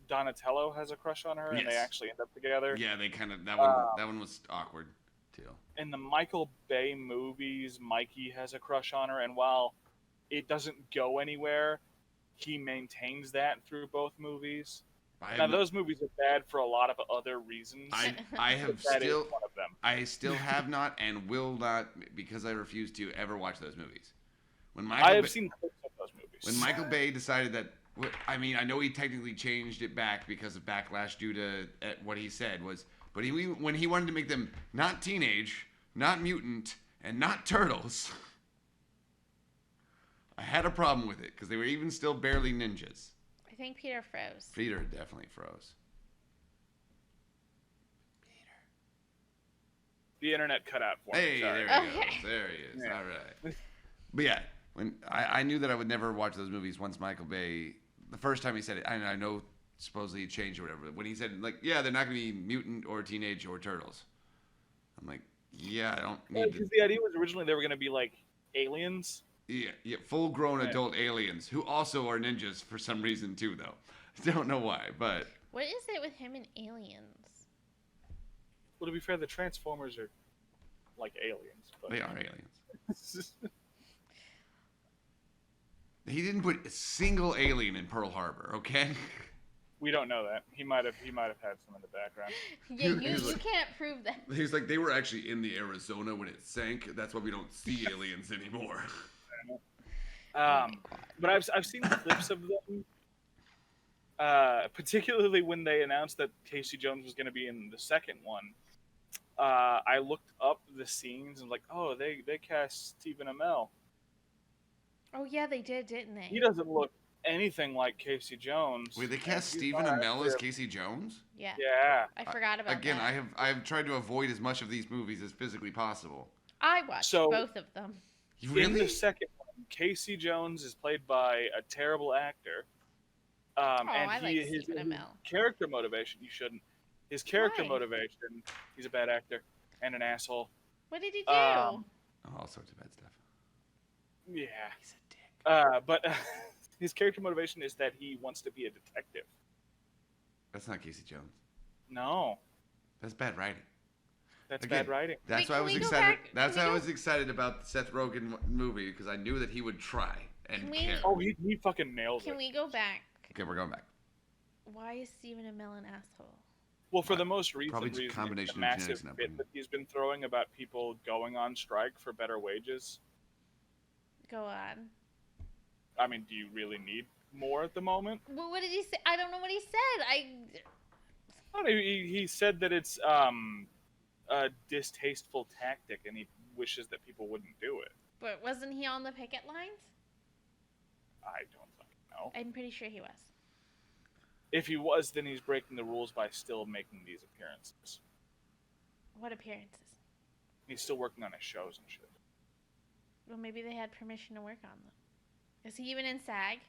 Speaker 3: Donatello has a crush on her, and they actually end up together.
Speaker 2: Yeah, they kind of that one was awkward too.
Speaker 3: In the Michael Bay movies, Mikey has a crush on her, and while it doesn't go anywhere, he maintains that through both movies. Now those movies are bad for a lot of other reasons.
Speaker 2: I have still one of them. I still have not and will not, because I refuse to ever watch those movies.
Speaker 3: I have seen clips of those movies.
Speaker 2: When Michael Bay decided that, I mean, I know he technically changed it back because of backlash due to what he said but when he wanted to make them not teenage, not mutant, and not turtles, I had a problem with it because they were even still barely ninjas.
Speaker 1: I think Peter froze.
Speaker 2: Peter definitely froze.
Speaker 3: The internet cut out for me.
Speaker 2: Hey, there he goes. There he is. Yeah. All right. But yeah, when I knew that I would never watch those movies once Michael Bay, the first time he said it, I know supposedly he changed or whatever, but when he said, like, yeah, they're not going to be mutant or teenage or turtles, I'm like, yeah, I don't need
Speaker 3: because the idea was originally they were going to be like aliens.
Speaker 2: Yeah, full-grown adult aliens who also are ninjas for some reason too, though. I don't know why, but...
Speaker 1: What is it with him and aliens?
Speaker 3: Well, to be fair, the Transformers are like aliens. But...
Speaker 2: They are aliens. He didn't put a single alien in Pearl Harbor, okay?
Speaker 3: We don't know that. He might have had some in the background.
Speaker 1: Yeah, you can't prove that.
Speaker 2: He's like, they were actually in the Arizona when it sank. That's why we don't see aliens anymore.
Speaker 3: But I've seen clips of them, particularly when they announced that Casey Jones was going to be in the second one. I looked up the scenes and was like, oh, they cast Stephen Amell.
Speaker 1: Oh yeah, they did, didn't they?
Speaker 3: He doesn't look anything like Casey Jones.
Speaker 2: Wait, they cast Stephen Amell as Casey Jones?
Speaker 1: Yeah.
Speaker 3: Yeah.
Speaker 1: I forgot about
Speaker 2: that.
Speaker 1: Again,
Speaker 2: I have tried to avoid as much of these movies as physically possible.
Speaker 1: I watched both of them.
Speaker 2: Really?
Speaker 3: In the second one, Casey Jones is played by a terrible actor. And
Speaker 1: I like Stephen Amell.
Speaker 3: Character motivation, you shouldn't. His character motivation, he's a bad actor and an asshole.
Speaker 1: What did he do?
Speaker 2: All sorts of bad stuff.
Speaker 3: Yeah.
Speaker 2: He's a dick.
Speaker 3: But his character motivation is that he wants to be a detective.
Speaker 2: That's not Casey Jones.
Speaker 3: No.
Speaker 2: That's bad writing.
Speaker 3: That's bad writing.
Speaker 2: That's why I was excited. That's why I was excited about the Seth Rogen movie, because I knew that he would try and care.
Speaker 3: Oh, he fucking nails it.
Speaker 1: Can we go back?
Speaker 2: Okay, we're going back.
Speaker 1: Why is Stephen Amell an asshole?
Speaker 3: Well, for the most recent
Speaker 2: reason, the
Speaker 3: massive bit that he's been throwing about people going on strike for better wages.
Speaker 1: Go on.
Speaker 3: I mean, do you really need more at the moment?
Speaker 1: Well, what did he say? I don't know what he said.
Speaker 3: He said that it's a distasteful tactic, and he wishes that people wouldn't do it.
Speaker 1: But wasn't he on the picket lines?
Speaker 3: I don't fucking know.
Speaker 1: I'm pretty sure he was.
Speaker 3: If he was, then he's breaking the rules by still making these appearances.
Speaker 1: What appearances?
Speaker 3: He's still working on his shows and shit.
Speaker 1: Well, maybe they had permission to work on them. Is he even in SAG?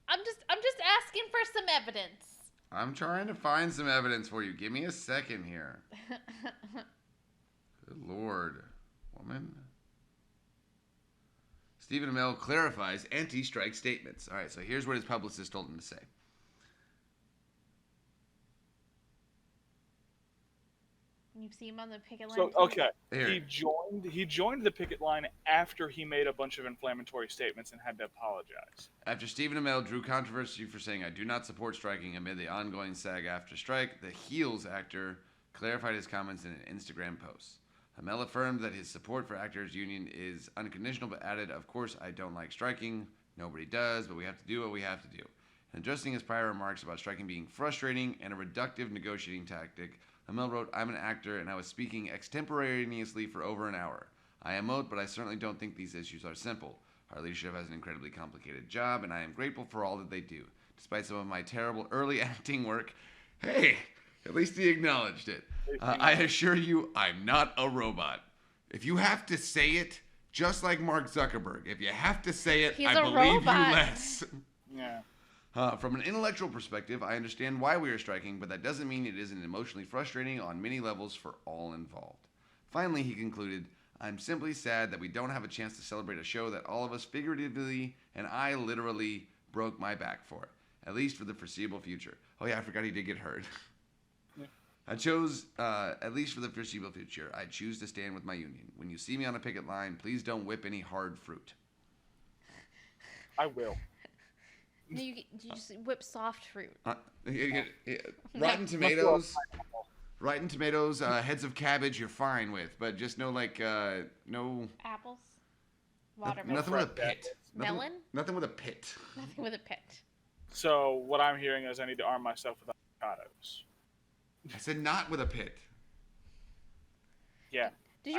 Speaker 1: I'm just asking for some evidence.
Speaker 2: I'm trying to find some evidence for you. Give me a second here. Good Lord, woman. Stephen Amell clarifies anti-strike statements. All right, so here's what his publicist told him to say.
Speaker 1: You see him on the picket line.
Speaker 3: So okay, he joined the picket line after he made a bunch of inflammatory statements and had to apologize.
Speaker 2: After Stephen Amell drew controversy for saying, "I do not support striking" amid the ongoing SAG-Aftra strike, the Heels actor clarified his comments in an Instagram post. Amell affirmed that his support for actors' union is unconditional, but added, "Of course, I don't like striking. Nobody does, but we have to do what we have to do." In addressing his prior remarks about striking being frustrating and a reductive negotiating tactic, Amell wrote, "I'm an actor, and I was speaking extemporaneously for over an hour. I emote, but I certainly don't think these issues are simple. Our leadership has an incredibly complicated job, and I am grateful for all that they do. Despite some of my terrible early acting work," hey, at least he acknowledged it. "I assure you, I'm not a robot. If you have to say it, just like Mark Zuckerberg, if you have to say it, I believe you less."
Speaker 3: Yeah.
Speaker 2: From an intellectual perspective, I understand why we are striking, but that doesn't mean it isn't emotionally frustrating on many levels for all involved. Finally, he concluded, "I'm simply sad that we don't have a chance to celebrate a show that all of us figuratively and I literally broke my back for, at least for the foreseeable future." Oh yeah, I forgot he did get hurt.
Speaker 3: Yeah.
Speaker 2: "I chose, at least for the foreseeable future, I choose to stand with my union. When you see me on a picket line, please don't whip any hard fruit."
Speaker 3: I will.
Speaker 1: No, you just whip soft fruit.
Speaker 2: Rotten Tomatoes. Rotten Tomatoes, heads of cabbage you're fine with, but just no no
Speaker 1: apples, watermelon,
Speaker 2: nothing with a pit.
Speaker 1: Melon?
Speaker 2: Nothing with a pit.
Speaker 1: Nothing with a pit.
Speaker 3: So what I'm hearing is I need to arm myself with avocados.
Speaker 2: I said not with a pit.
Speaker 3: Yeah.
Speaker 1: Did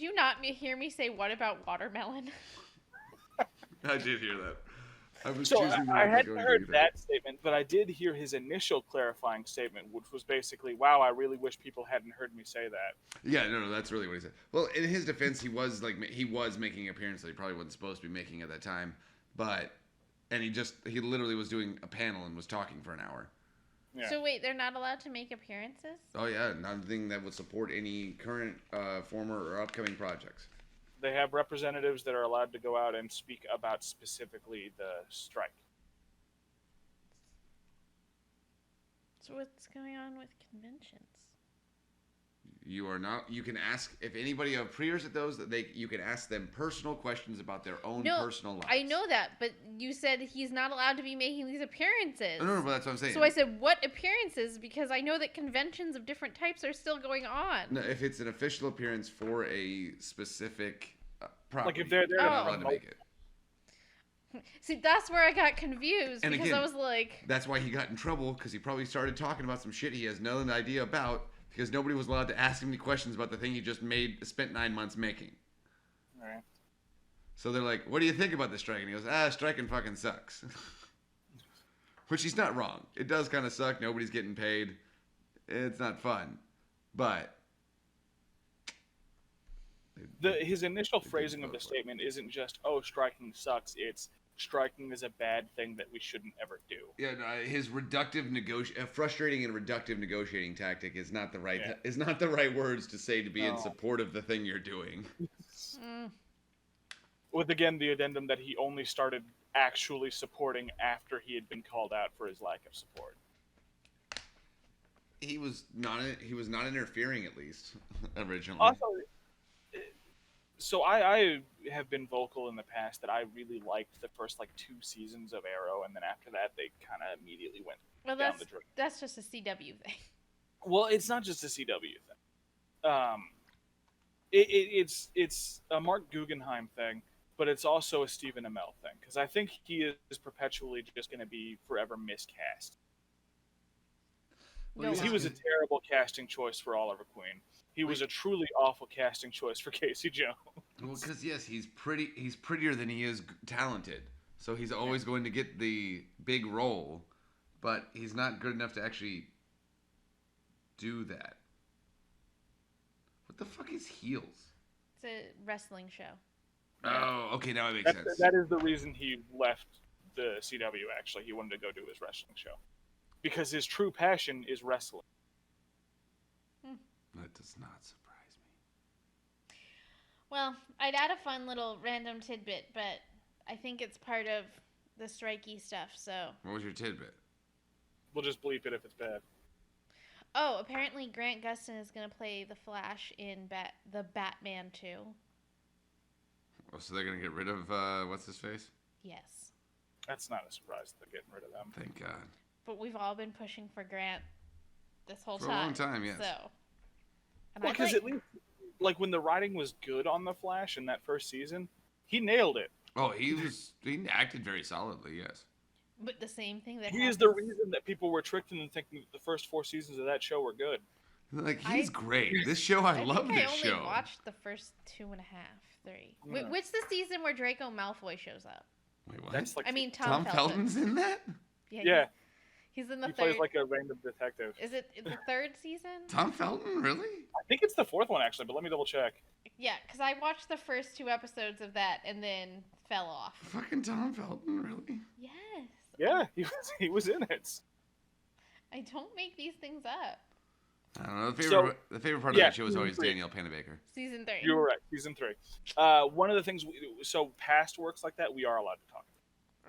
Speaker 1: you not hear me say what about watermelon?
Speaker 2: I did hear that.
Speaker 3: I hadn't heard that statement, but I did hear his initial clarifying statement, which was basically, "Wow, I really wish people hadn't heard me say that."
Speaker 2: Yeah, no, that's really what he said. Well, in his defense, he was making an appearance that he probably wasn't supposed to be making at that time, and he literally was doing a panel and was talking for an hour.
Speaker 3: Yeah.
Speaker 1: So wait, they're not allowed to make appearances?
Speaker 2: Oh yeah, nothing that would support any current, former, or upcoming projects.
Speaker 3: They have representatives that are allowed to go out and speak about specifically the strike.
Speaker 1: So what's going on with conventions?
Speaker 2: You are not. You can ask if anybody appears at those you can ask them personal questions about their own personal lives.
Speaker 1: I know that, but you said he's not allowed to be making these appearances.
Speaker 2: No, but that's what I'm saying.
Speaker 1: So I said, what appearances? Because I know that conventions of different types are still going on.
Speaker 2: No, if it's an official appearance for a specific property,
Speaker 3: like if they're
Speaker 2: not allowed to make it.
Speaker 1: See, that's where I got confused
Speaker 2: and
Speaker 1: because
Speaker 2: again,
Speaker 1: I was like,
Speaker 2: that's why he got in trouble, because he probably started talking about some shit he has no idea about. Because nobody was allowed to ask him any questions about the thing he just spent 9 months making.
Speaker 3: All right.
Speaker 2: So they're like, "What do you think about the strike?" And he goes, "Striking fucking sucks." Which he's not wrong. It does kind of suck. Nobody's getting paid. It's not fun. But
Speaker 3: his initial phrasing of the statement isn't just, "Oh, striking sucks." It's, "Striking is a bad thing that we shouldn't ever do."
Speaker 2: Yeah, no, his frustrating and reductive negotiating tactic is not the right words to say to be in support of the thing you're doing.
Speaker 3: With again the addendum that he only started actually supporting after he had been called out for his lack of support.
Speaker 2: He was not interfering, at least originally.
Speaker 3: Also, so I have been vocal in the past that I really liked the first 2 seasons of Arrow, and then after that they kind of immediately went down the drain.
Speaker 1: That's just a CW thing.
Speaker 3: Well, it's not just a CW thing. It's a Mark Guggenheim thing, but it's also a Stephen Amell thing, because I think he is perpetually just going to be forever miscast. Well, he was a terrible casting choice for Oliver Queen. He was a truly awful casting choice for Casey Jones.
Speaker 2: Well, because yes, he's prettier than he is talented, so he's always going to get the big role, but he's not good enough to actually do that? What the fuck is Heels?
Speaker 1: It's a wrestling show.
Speaker 2: Oh, okay, now it makes sense.
Speaker 3: That is the reason he left the CW, actually. He wanted to go do his wrestling show. Because his true passion is wrestling.
Speaker 2: That does not surprise me.
Speaker 1: Well, I'd add a fun little random tidbit, but I think it's part of the strikey stuff, so...
Speaker 2: What was your tidbit?
Speaker 3: We'll just bleep it if it's bad.
Speaker 1: Oh, apparently Grant Gustin is going to play the Flash in the Batman 2.
Speaker 2: Oh, so they're going to get rid of, what's-his-face?
Speaker 1: Yes.
Speaker 3: That's not a surprise that they're getting rid of them.
Speaker 2: Thank God.
Speaker 1: But we've all been pushing for Grant this whole time.
Speaker 2: For a long time, yes.
Speaker 1: So...
Speaker 3: Well, because at least, like, when the writing was good on The Flash in that first season, he nailed it.
Speaker 2: Oh, he acted very solidly, yes.
Speaker 1: But the same thing that
Speaker 3: he is the reason that people were tricked into thinking that the first 4 seasons of that show were good.
Speaker 2: Like, he's great. This show, I love this show.
Speaker 1: I only watched the first 2.5, 3. Yeah. What's the season where Draco Malfoy shows up?
Speaker 2: Wait, what?
Speaker 3: That's like
Speaker 1: Tom
Speaker 2: Felton's in that?
Speaker 1: Yeah. He's in the third.
Speaker 3: He plays like a random detective.
Speaker 1: Is it the third season?
Speaker 2: Tom Felton, really?
Speaker 3: I think it's the 4th one, actually, but let me double check.
Speaker 1: Yeah, because I watched the first 2 episodes of that and then fell off.
Speaker 2: Fucking Tom Felton, really?
Speaker 1: Yes.
Speaker 3: Yeah, he was in it.
Speaker 1: I don't make these things up.
Speaker 2: I don't know. The favorite part of that show was always Danielle Panabaker.
Speaker 1: Season 3.
Speaker 3: You were right. Season 3. One of the things, so past works like that, we are allowed to talk.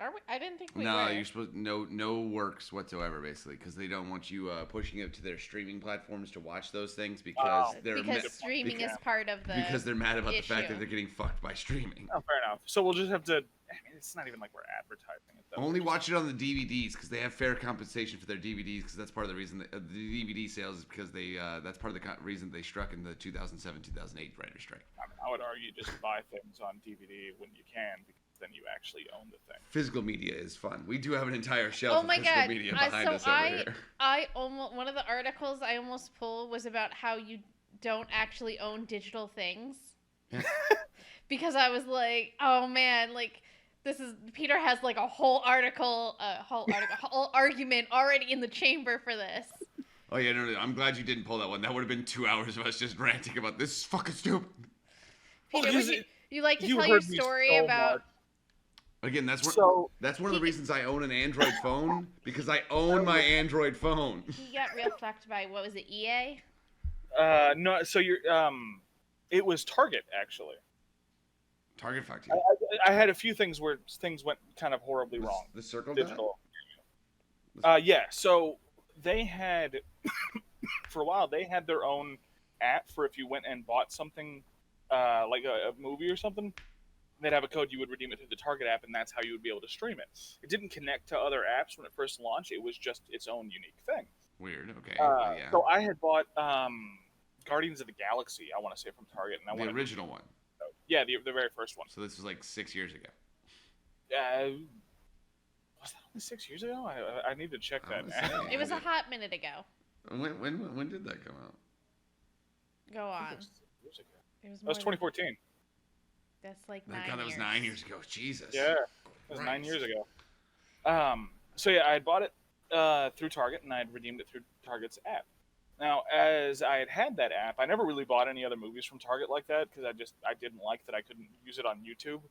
Speaker 1: Are we? I didn't think we were.
Speaker 2: No, you're supposed no works whatsoever, basically, because they don't want you pushing it to their streaming platforms to watch those things because
Speaker 1: streaming is part of the
Speaker 2: because they're mad about
Speaker 1: issue.
Speaker 2: the fact that they're getting fucked by streaming.
Speaker 3: Oh, fair enough. So we'll just have to. I mean, it's not even like we're advertising it though.
Speaker 2: Only watch it on the DVDs because they have fair compensation for their DVDs because that's part of the reason the DVD sales is because they that's part of the reason they struck in the 2007-2008 writer's strike.
Speaker 3: I mean, I would argue just buy things on DVD when you can because then you actually own the thing.
Speaker 2: Physical media is fun. We do have an entire shelf of physical media behind us over here.
Speaker 1: I almost one of the articles I almost pulled was about how you don't actually own digital things. Because I was like, oh man, like Peter has like a whole argument already in the chamber for this.
Speaker 2: Oh yeah, no, I'm glad you didn't pull that one. That would have been 2 hours of us just ranting about this is fucking stupid.
Speaker 1: Peter, you like to tell your story about.
Speaker 2: Again, that's one of the reasons I own an Android phone because I own my Android phone.
Speaker 1: He got real fucked by what was it, EA?
Speaker 3: No, so you're it was Target actually.
Speaker 2: Target fucked you.
Speaker 3: I had a few things where things went kind of horribly wrong.
Speaker 2: The circle
Speaker 3: digital. Yeah, so they had for a while they had their own app for if you went and bought something like a movie or something. They'd have a code, you would redeem it through the Target app, and that's how you would be able to stream it. It didn't connect to other apps when it first launched. It was just its own unique thing.
Speaker 2: Weird, okay. Yeah.
Speaker 3: So I had bought Guardians of the Galaxy, I want to say, from Target. And
Speaker 2: the original one?
Speaker 3: Yeah, the very first one.
Speaker 2: So this was like 6 years ago?
Speaker 3: Was that only 6 years ago? I need to check that.
Speaker 1: It was a hot minute ago.
Speaker 2: When did that come out?
Speaker 1: Go on.
Speaker 3: It was 2014.
Speaker 1: That's like 9 years.
Speaker 2: God, that was 9 years ago. Jesus.
Speaker 3: Yeah, it was 9 years ago. So yeah, I had bought it through Target, and I had redeemed it through Target's app. Now, as I had that app, I never really bought any other movies from Target like that because I didn't like that I couldn't use it on YouTube.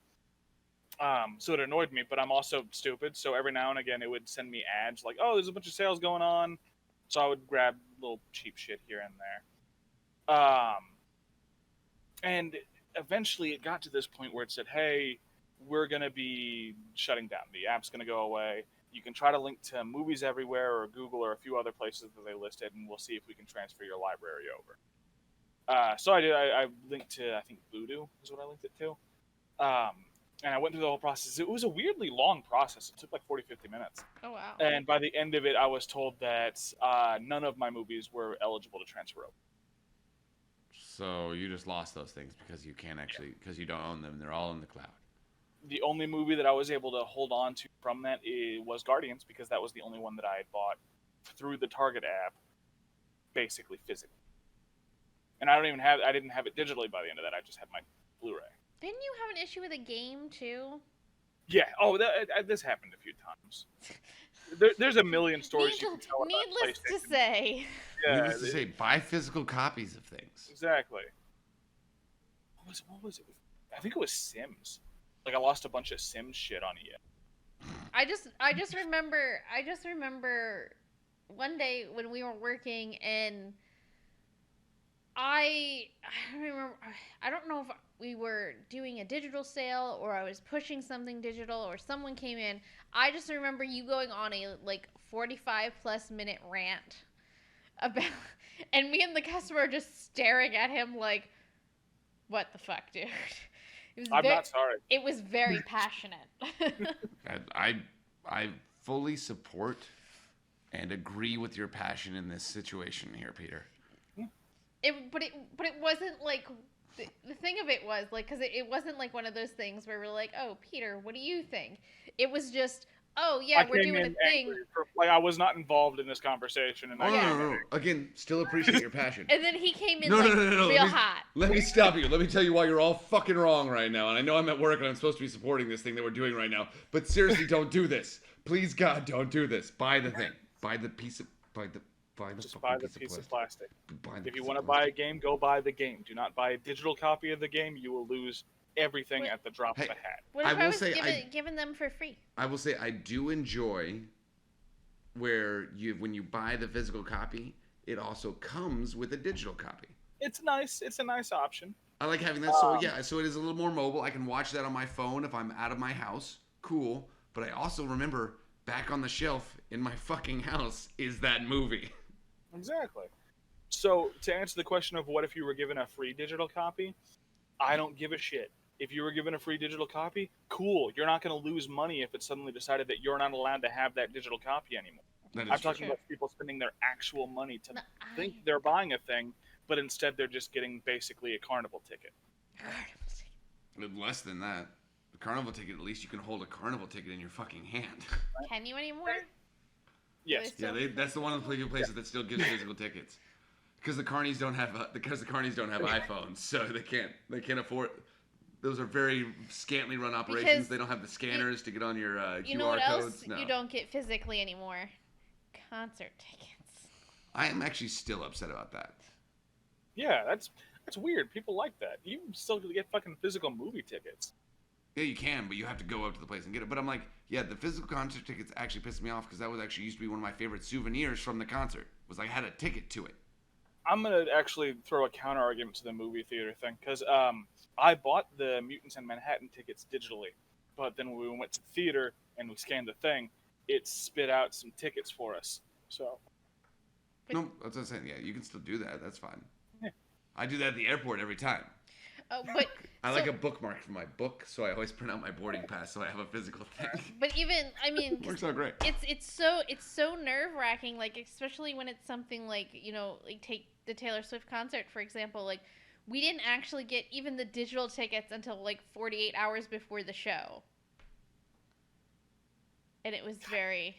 Speaker 3: So it annoyed me, but I'm also stupid. So every now and again, it would send me ads like, "Oh, there's a bunch of sales going on." So I would grab little cheap shit here and there. And eventually it got to this point where it said, hey, we're going to be shutting down. The app's going to go away. You can try to link to Movies Everywhere or Google or a few other places that they listed, and we'll see if we can transfer your library over. So I did. I linked to, I think, Voodoo is what I linked it to. And I went through the whole process. It was a weirdly long process. It took like 40, 50 minutes.
Speaker 1: Oh, wow.
Speaker 3: And by the end of it, I was told that none of my movies were eligible to transfer over.
Speaker 2: So you just lost those things because you can't actually, because you don't own them. They're all in the cloud.
Speaker 3: The only movie that I was able to hold on to from that was Guardians because that was the only one that I had bought through the Target app, basically physically. And I didn't have it digitally by the end of that. I just had my Blu-ray.
Speaker 1: Didn't you have an issue with a game too?
Speaker 3: Yeah. Oh, this happened a few times. there's a million stories you can tell about
Speaker 1: Needless
Speaker 3: PlayStation.
Speaker 1: to say.
Speaker 3: Yeah,
Speaker 2: needless to say, buy physical copies of things.
Speaker 3: Exactly. What was it? I think it was Sims. Like I lost a bunch of Sims shit on EA.
Speaker 1: I just remember one day when we were working and I remember, I don't know if we were doing a digital sale or I was pushing something digital or someone came in. I just remember you going on a like 45 plus minute rant about, and me and the customer just staring at him like, what the fuck, dude?
Speaker 3: I'm not sorry.
Speaker 1: It was very passionate.
Speaker 2: I fully support and agree with your passion in this situation here, Peter.
Speaker 1: But it wasn't like the thing of it was like because it wasn't like one of those things where we're like, oh, Peter, what do you think? It was just, oh yeah, we're doing a thing.
Speaker 3: Like I was not involved in this conversation, and
Speaker 2: no. Again, still appreciate your passion.
Speaker 1: And then he came in real hot.
Speaker 2: Let me stop you. Let me tell you why you're all fucking wrong right now. And I know I'm at work and I'm supposed to be supporting this thing that we're doing right now. But seriously, don't do this. Please, God, don't do this. Buy the thing. Buy the piece of
Speaker 3: Just buy the piece of plastic. If you want to buy a game, go buy the game. Do not buy a digital copy of the game. You will lose everything at the drop of a hat.
Speaker 1: What if I was giving them for free?
Speaker 2: I will say I do enjoy where when you buy the physical copy, it also comes with a digital copy.
Speaker 3: It's nice. It's a nice option.
Speaker 2: I like having that. So it is a little more mobile. I can watch that on my phone if I'm out of my house. Cool. But I also remember back on the shelf in my fucking house is that movie.
Speaker 3: Exactly. So to answer the question of what if you were given a free digital copy, I don't give a shit. If you were given a free digital copy, cool. You're not going to lose money if it suddenly decided that you're not allowed to have that digital copy anymore. I'm talking about people spending their actual money to think they're buying a thing, but instead they're just getting basically a carnival ticket.
Speaker 2: Less than that. The carnival ticket, at least you can hold a carnival ticket in your fucking hand.
Speaker 1: Can you anymore?
Speaker 3: Yes.
Speaker 2: Yeah, that's the one of the few places that still gives physical tickets. Because the carnies don't have iPhones, so they can't afford. Those are very scantily run operations. Because they don't have the scanners to get on your QR codes.
Speaker 1: You know what else you don't get physically anymore? Concert tickets.
Speaker 2: I am actually still upset about that.
Speaker 3: Yeah, that's weird. People like that. You still get fucking physical movie tickets.
Speaker 2: Yeah, you can, but you have to go up to the place and get it. But I'm like, yeah, the physical concert tickets actually pissed me off because that was actually used to be one of my favorite souvenirs from the concert. Was I had a ticket to it.
Speaker 3: I'm gonna actually throw a counter argument to the movie theater thing because I bought the Mutants in Manhattan tickets digitally, but then when we went to the theater and we scanned the thing, it spit out some tickets for us. So.
Speaker 2: No, that's what I'm saying. Yeah, you can still do that. That's fine.
Speaker 3: Yeah.
Speaker 2: I do that at the airport every time.
Speaker 1: But
Speaker 2: I like a bookmark for my book, so I always print out my boarding pass so I have a physical thing.
Speaker 1: But even, I mean,
Speaker 2: it works out great.
Speaker 1: It's so nerve-wracking, like especially when it's something like, you know, like take the Taylor Swift concert for example. Like we didn't actually get even the digital tickets until like 48 hours before the show, and it was very.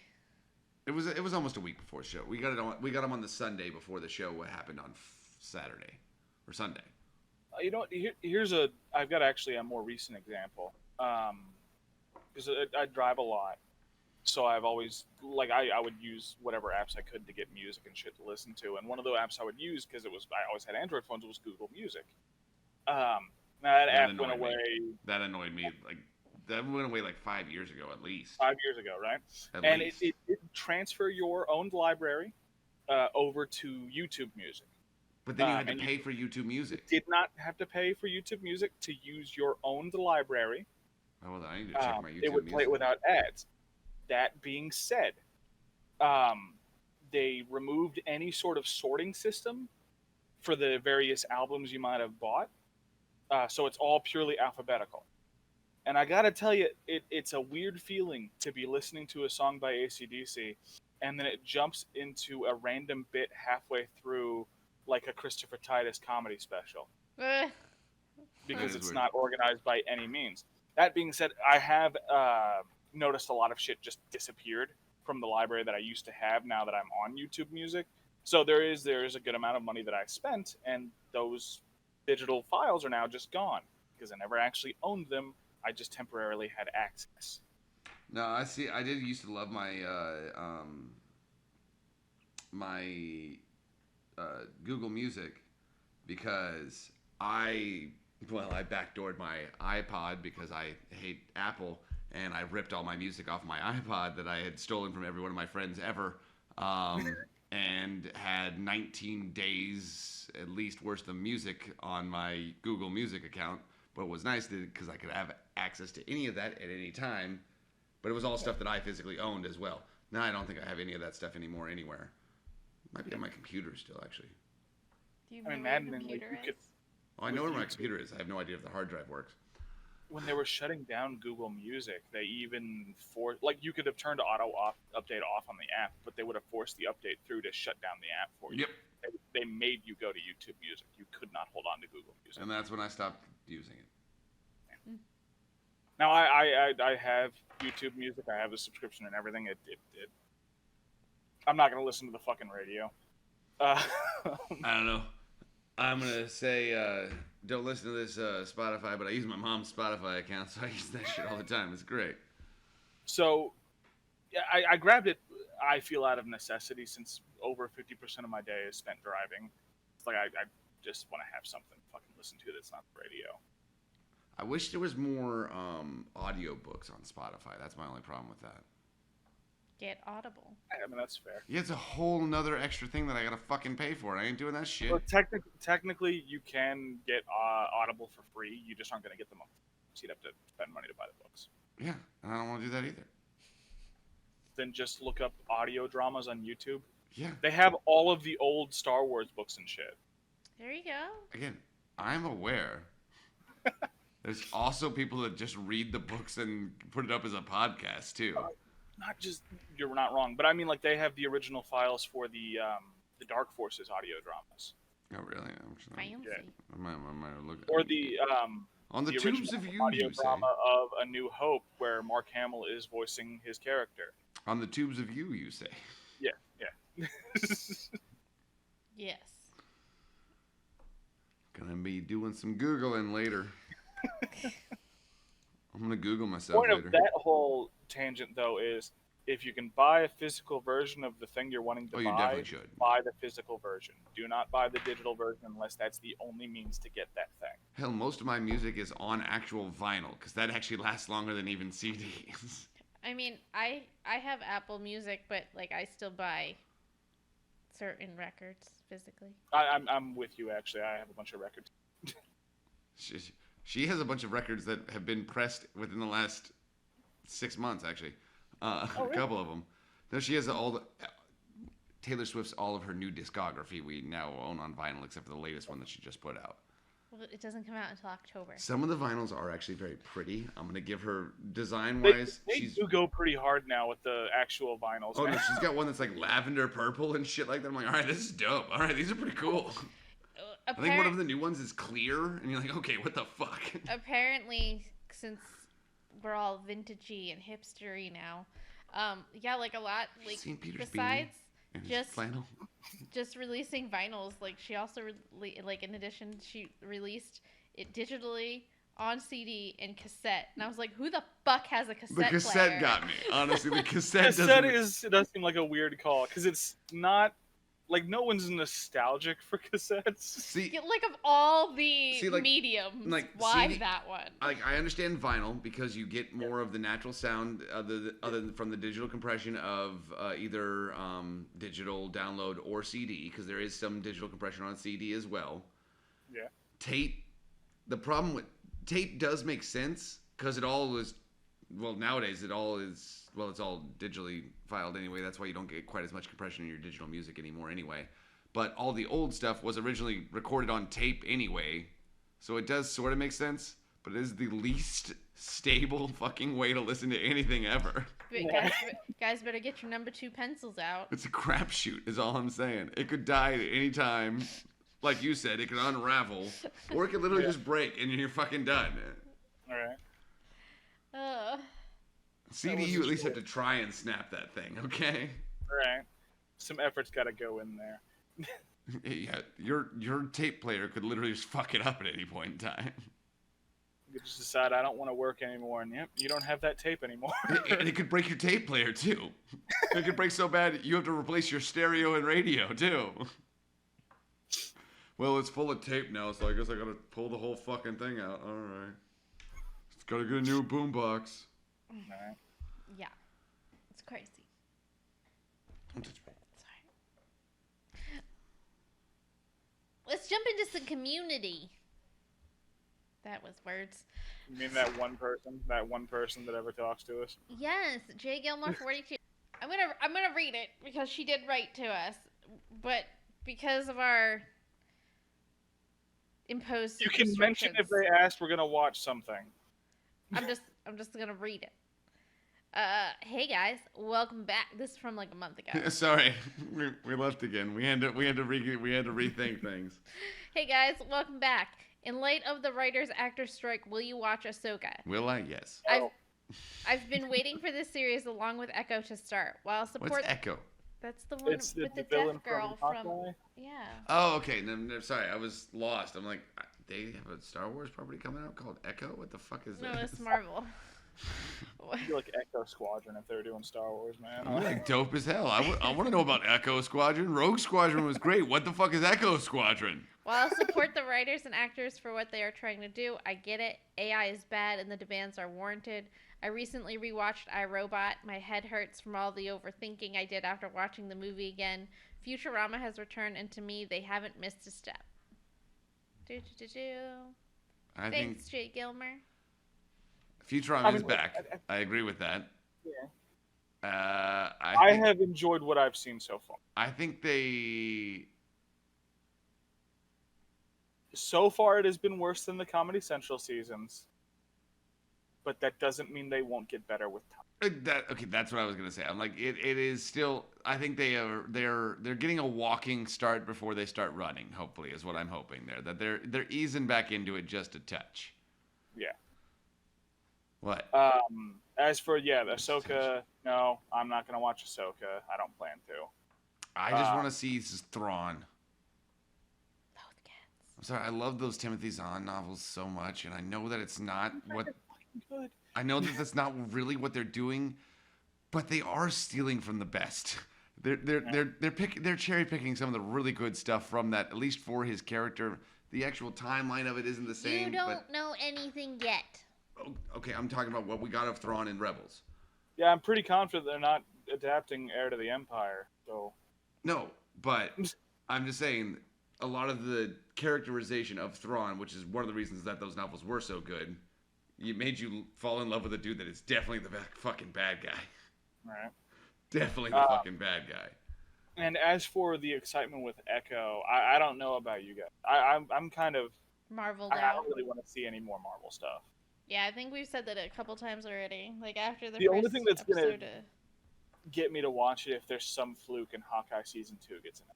Speaker 2: It was almost a week before the show. We got them on the Sunday before the show. What happened on Saturday or Sunday?
Speaker 3: You know, I've got actually a more recent example. Because I drive a lot, so I've always, like, I would use whatever apps I could to get music and shit to listen to. And one of the apps I would use, because I always had Android phones, was Google Music. That app went away.
Speaker 2: That annoyed me. Like, that went away like 5 years ago at least.
Speaker 3: 5 years ago, right? And it transfer your owned library over to YouTube Music.
Speaker 2: But then you had to pay for YouTube Music.
Speaker 3: You did not have to pay for YouTube Music to use your owned library.
Speaker 2: Oh, well, I need to check my YouTube Music.
Speaker 3: It would play it without ads. That being said, they removed any sort of sorting system for the various albums you might have bought. So it's all purely alphabetical. And I gotta tell you, it's a weird feeling to be listening to a song by AC/DC, and then it jumps into a random bit halfway through, like a Christopher Titus comedy special. Because it's not organized by any means. That being said, I have noticed a lot of shit just disappeared from the library that I used to have now that I'm on YouTube Music. So there is a good amount of money that I spent, and those digital files are now just gone because I never actually owned them. I just temporarily had access.
Speaker 2: No, I see. I did used to love my Google Music because I backdoored my iPod because I hate Apple, and I ripped all my music off my iPod that I had stolen from every one of my friends ever, and had 19 days at least worth of music on my Google Music account. But it was nice because I could have access to any of that at any time. But it was all stuff that I physically owned as well. Now I don't think I have any of that stuff anymore anywhere. Might be on my computer still, actually.
Speaker 1: Do you know where your computer is?
Speaker 2: Oh, I know where my computer is. I have no idea if the hard drive works.
Speaker 3: When they were shutting down Google Music, they even you could have turned update off on the app, but they would have forced the update through to shut down the app for you.
Speaker 2: Yep.
Speaker 3: They made you go to YouTube Music. You could not hold on to Google Music.
Speaker 2: And that's when I stopped using it.
Speaker 3: Yeah. Now I have YouTube Music. I have the subscription and everything. It I'm not gonna listen to the fucking radio.
Speaker 2: I don't know. I'm gonna say don't listen to this Spotify, but I use my mom's Spotify account, so I use that shit all the time. It's great.
Speaker 3: So, yeah, I grabbed it. I feel out of necessity since over 50% of my day is spent driving. It's like I just want to have something to fucking listen to that's not the radio.
Speaker 2: I wish there was more audio books on Spotify. That's my only problem with that.
Speaker 1: Get Audible.
Speaker 3: I mean, that's fair.
Speaker 2: Yeah, it's a whole nother extra thing that I gotta fucking pay for. I ain't doing that shit.
Speaker 3: Well, technically, you can get Audible for free. You just aren't going to get them all. So you'd have to spend money to buy the books.
Speaker 2: Yeah, and I don't want to do that either.
Speaker 3: Then just look up audio dramas on YouTube.
Speaker 2: Yeah.
Speaker 3: They have all of the old Star Wars books and shit.
Speaker 1: There you go.
Speaker 2: Again, I'm aware. There's also people that just read the books and put it up as a podcast, too.
Speaker 3: Not just, you're not wrong, but I mean, like, they have the original files for the Dark Forces audio dramas.
Speaker 2: Oh, really?
Speaker 1: Fancy.
Speaker 2: I might look at
Speaker 3: or the
Speaker 2: on the tubes of you,
Speaker 3: audio
Speaker 2: you say.
Speaker 3: drama of A New Hope, where Mark Hamill is voicing his character.
Speaker 2: On the tubes of you say.
Speaker 3: Yeah.
Speaker 1: Yes.
Speaker 2: Gonna be doing some Googling later. I'm gonna Google myself
Speaker 3: The point
Speaker 2: later.
Speaker 3: of that whole tangent, though, is if you can buy a physical version of the thing you're wanting to
Speaker 2: you definitely should.
Speaker 3: buy the physical version. Do not buy the digital version unless that's the only means to get that thing.
Speaker 2: Hell, most of my music is on actual vinyl because that actually lasts longer than even CDs.
Speaker 1: I mean, I have Apple Music, but like I still buy certain records physically.
Speaker 3: I'm with you, actually. I have a bunch of records.
Speaker 2: She has a bunch of records that have been pressed within the last 6 months, actually. A couple of them. No, she has Taylor Swift's all of her new discography we now own on vinyl, except for the latest one that she just put out.
Speaker 1: Well, it doesn't come out until October.
Speaker 2: Some of the vinyls are actually very pretty. I'm going to give her, design-wise...
Speaker 3: They do go pretty hard now with the actual vinyls.
Speaker 2: Oh, no, she's got one that's like lavender purple and shit like that. I'm like, all right, this is dope. All right, these are pretty cool. I think one of the new ones is clear, and you're like, okay, what the fuck?
Speaker 1: Apparently, since we're all vintagey and hipstery now, yeah, like a lot, like, besides just releasing vinyls, like, she also, like, in addition, she released it digitally on CD and cassette, and I was like, who the fuck has a cassette player?
Speaker 2: The cassette got me. Honestly, the cassette
Speaker 3: it does seem like a weird call, because it's not... Like, no one's nostalgic for cassettes.
Speaker 2: See,
Speaker 1: like, of all the mediums, like, why CD, that one?
Speaker 2: Like, I understand vinyl because you get more of the natural sound other than from the digital compression of either digital download or CD, because there is some digital compression on CD as well.
Speaker 3: Yeah.
Speaker 2: Tape, the problem with tape does make sense because it all is, well, nowadays it all is... Well, it's all digitally filed anyway. That's why you don't get quite as much compression in your digital music anymore anyway. But all the old stuff was originally recorded on tape anyway. So it does sort of make sense. But it is the least stable fucking way to listen to anything ever.
Speaker 1: Guys better get your number 2 pencils out.
Speaker 2: It's a crapshoot is all I'm saying. It could die at any time. Like you said, it could unravel. Or it could literally just break and you're fucking done.
Speaker 3: All right.
Speaker 2: CD, you at least have to try and snap that thing, okay?
Speaker 3: Right. Some effort's got to go in there.
Speaker 2: Yeah, your tape player could literally just fuck it up at any point in time.
Speaker 3: You could just decide I don't want to work anymore, and yep, you don't have that tape anymore.
Speaker 2: And it could break your tape player too. It could break so bad you have to replace your stereo and radio too. Well, it's full of tape now, so I guess I gotta pull the whole fucking thing out. All right. It's gotta get a new boombox.
Speaker 3: Right.
Speaker 1: Yeah, it's crazy.
Speaker 2: Don't touch me.
Speaker 1: Sorry. Let's jump into some community. That was words.
Speaker 3: You mean that one person that ever talks to us?
Speaker 1: Yes, J Gilmore 42. I'm gonna read it because she did write to us, but because of our imposed
Speaker 3: you can mention if they asked we're gonna watch something.
Speaker 1: I'm just gonna read it. Hey guys, welcome back. This is from like a month ago.
Speaker 2: Sorry, we left again. We had to rethink things.
Speaker 1: Hey guys, welcome back. In light of the writers-actors strike, will you watch Ahsoka?
Speaker 2: Will I? Yes.
Speaker 1: I've been waiting for this series along with Echo to start. While support.
Speaker 2: What's Echo?
Speaker 1: That's the one with the deaf girl from. Yeah.
Speaker 2: Oh, okay. No, sorry, I was lost. I'm like, they have a Star Wars property coming out called Echo. What the fuck is that?
Speaker 1: No, it's Marvel.
Speaker 3: I feel like Echo Squadron if they were doing Star Wars, man.
Speaker 2: I'm like dope as hell. I want to know about Echo Squadron. Rogue Squadron was great. What the fuck is Echo Squadron?
Speaker 1: While I support the writers and actors for what they are trying to do, I get it. AI is bad and the demands are warranted. I recently rewatched iRobot. My head hurts from all the overthinking I did after watching the movie again. Futurama has returned, and to me, they haven't missed a step. Thanks, Jay Gilmer.
Speaker 2: Futurama is back. I agree with that.
Speaker 3: Yeah. I have enjoyed what I've seen so far.
Speaker 2: I think
Speaker 3: so far it has been worse than the Comedy Central seasons, but that doesn't mean they won't get better with time.
Speaker 2: That's what I was gonna say. I'm like, it is still. I think they're getting a walking start before they start running. Hopefully, is what I'm hoping there. That they're easing back into it just a touch.
Speaker 3: Yeah.
Speaker 2: What?
Speaker 3: As for Ahsoka, no, I'm not gonna watch Ahsoka. I don't plan to.
Speaker 2: I just want to see Thrawn. I'm sorry, I love those Timothy Zahn novels so much, and I know that it's not what.
Speaker 3: Good.
Speaker 2: I know that that's not really what they're doing, but they are stealing from the best. They're cherry picking some of the really good stuff from that, at least for his character. The actual timeline of it isn't the same.
Speaker 1: You don't know anything yet.
Speaker 2: Okay, I'm talking about what we got of Thrawn in Rebels.
Speaker 3: Yeah, I'm pretty confident they're not adapting Heir to the Empire. So.
Speaker 2: No, but I'm just saying a lot of the characterization of Thrawn, which is one of the reasons that those novels were so good, it made you fall in love with a dude that is definitely the fucking bad guy.
Speaker 3: Right.
Speaker 2: Definitely the fucking bad guy.
Speaker 3: And as for the excitement with Echo, I don't know about you guys. I'm kind of
Speaker 1: Marveled out.
Speaker 3: I don't really want to see any more Marvel stuff.
Speaker 1: Yeah, I think we've said that a couple times already. Like after the
Speaker 3: only thing that's gonna get me to watch it if there's some fluke and Hawkeye season 2 gets announced.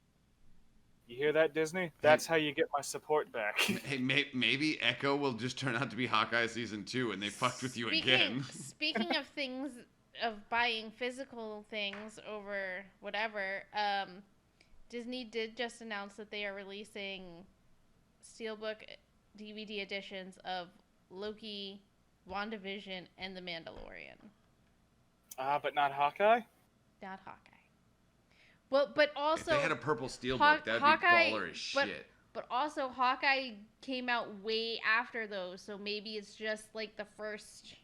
Speaker 3: You hear that, Disney? That's how you get my support back.
Speaker 2: Hey, maybe Echo will just turn out to be Hawkeye season 2, and they fucked with you again.
Speaker 1: Speaking of things, of buying physical things over whatever, Disney did just announce that they are releasing Steelbook DVD editions of Loki, WandaVision, and The Mandalorian.
Speaker 3: But not Hawkeye?
Speaker 1: Not Hawkeye. Well, but also...
Speaker 2: If they had a purple Steelbook, that'd
Speaker 1: Hawkeye,
Speaker 2: be baller as shit.
Speaker 1: But also, Hawkeye came out way after those, so maybe it's just like the first...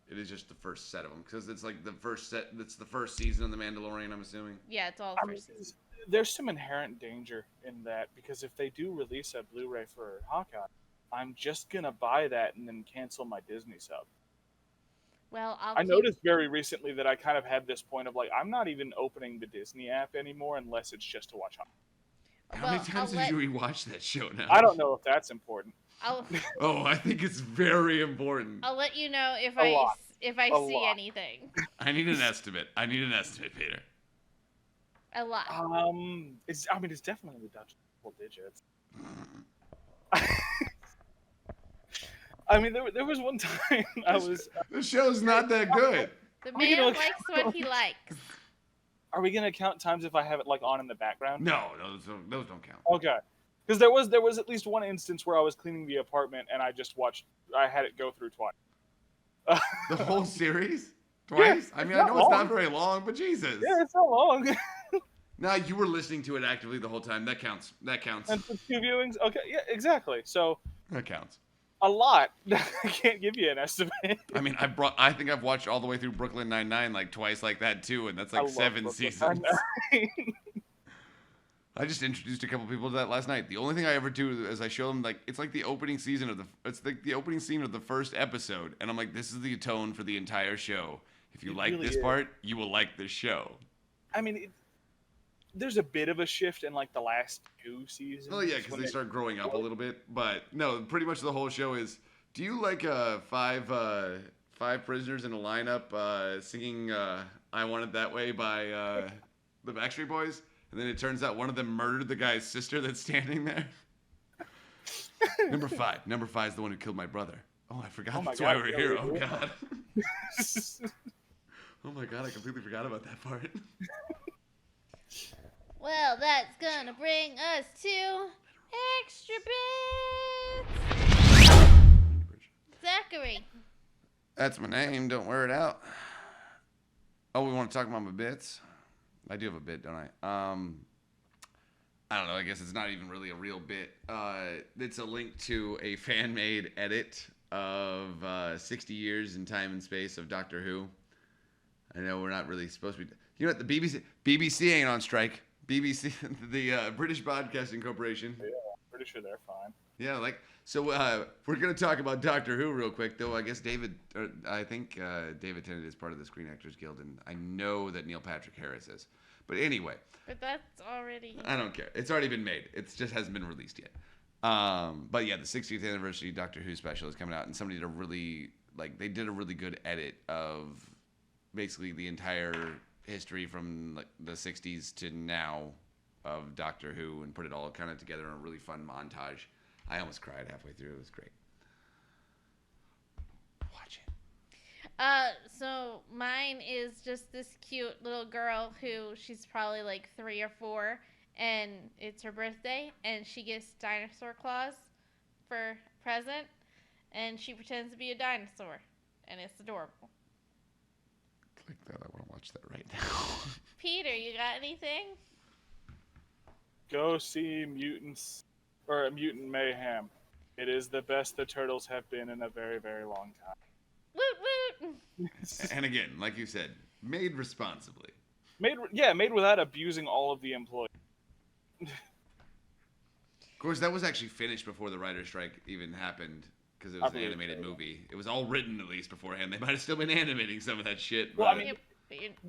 Speaker 2: It is just the first set of them, because it's like the first set, it's the first season of The Mandalorian, I'm assuming.
Speaker 1: Yeah, it's all the first season.
Speaker 3: There's some inherent danger in that, because if they do release a Blu-ray for Hawkeye, I'm just going to buy that and then cancel my Disney sub.
Speaker 1: Well,
Speaker 3: I noticed very recently that I kind of had this point of like, I'm not even opening the Disney app anymore unless it's just to watch Hawkeye.
Speaker 2: How many times did you rewatch that show now?
Speaker 3: I don't know if that's important.
Speaker 2: Oh, I think it's very important.
Speaker 1: I'll let you know if I see anything.
Speaker 2: I need an estimate. Peter.
Speaker 1: A lot.
Speaker 3: It's definitely in the double digits. I mean, there was one time
Speaker 2: The show's not that good.
Speaker 1: The man likes what he likes.
Speaker 3: Are we gonna count times if I have it like on in the background?
Speaker 2: No, those don't count.
Speaker 3: Okay. Because there was at least one instance where I was cleaning the apartment and I had it go through twice.
Speaker 2: The whole series? Twice?
Speaker 3: Yeah,
Speaker 2: I mean, I know it's not very long, but Jesus.
Speaker 3: Yeah, it's not long.
Speaker 2: No, you were listening to it actively the whole time. That counts. That counts.
Speaker 3: And for 2 viewings? Okay, yeah, exactly. So
Speaker 2: that counts.
Speaker 3: A lot. I can't give you an estimate.
Speaker 2: I mean, I think I've watched all the way through Brooklyn Nine-Nine like twice like that too, and that's like 7 seasons. I just introduced a couple people to that last night. The only thing I ever do is I show them like it's like the opening scene of the opening scene of the first episode, and I'm like, this is the tone for the entire show. If you like this part, you will like this show.
Speaker 3: I mean, there's a bit of a shift in like the last 2 seasons.
Speaker 2: Oh yeah, because they start growing up a little bit. But no, pretty much the whole show is. Do you like five prisoners in a lineup singing "I Want It That Way" by the Backstreet Boys? And then it turns out one of them murdered the guy's sister that's standing there. Number five is the one who killed my brother. Oh, I forgot that's why we're here. Oh God. Oh my God, I completely forgot about that part.
Speaker 1: Well, that's gonna bring us to extra bits. Zachary.
Speaker 2: That's my name. Don't wear it out. Oh, we want to talk about my bits? I do have a bit, don't I? I don't know. I guess it's not even really a real bit. It's a link to a fan-made edit of 60 Years in Time and Space of Doctor Who. I know we're not really supposed to be... You know what? The BBC ain't on strike. BBC, the British Broadcasting Corporation.
Speaker 3: Yeah, I'm pretty sure they're fine.
Speaker 2: Yeah, so we're going to talk about Doctor Who real quick, though. I guess David Tennant is part of the Screen Actors Guild, and I know that Neil Patrick Harris is. But anyway.
Speaker 1: But that's already...
Speaker 2: I don't care. It's already been made. It just hasn't been released yet. But yeah, the 60th anniversary Doctor Who special is coming out, and somebody did a really good edit of basically the entire history from the 60s to now of Doctor Who, and put it all kind of together in a really fun montage. I almost cried halfway through. It was great. Watch it.
Speaker 1: So mine is just this cute little girl who she's probably like 3 or 4, and it's her birthday, and she gets dinosaur claws for present, and she pretends to be a dinosaur, and it's adorable.
Speaker 2: Click that. I want to watch that right now.
Speaker 1: Peter, you got anything?
Speaker 3: Go see Mutant Mayhem. It is the best the Turtles have been in a very, very long time.
Speaker 1: Woot woot!
Speaker 2: And again, like you said, made responsibly.
Speaker 3: Made without abusing all of the employees.
Speaker 2: Of course, that was actually finished before the writer's strike even happened, because it was an animated movie. It was all written at least beforehand. They might have still been animating some of that shit.
Speaker 3: Well, I mean,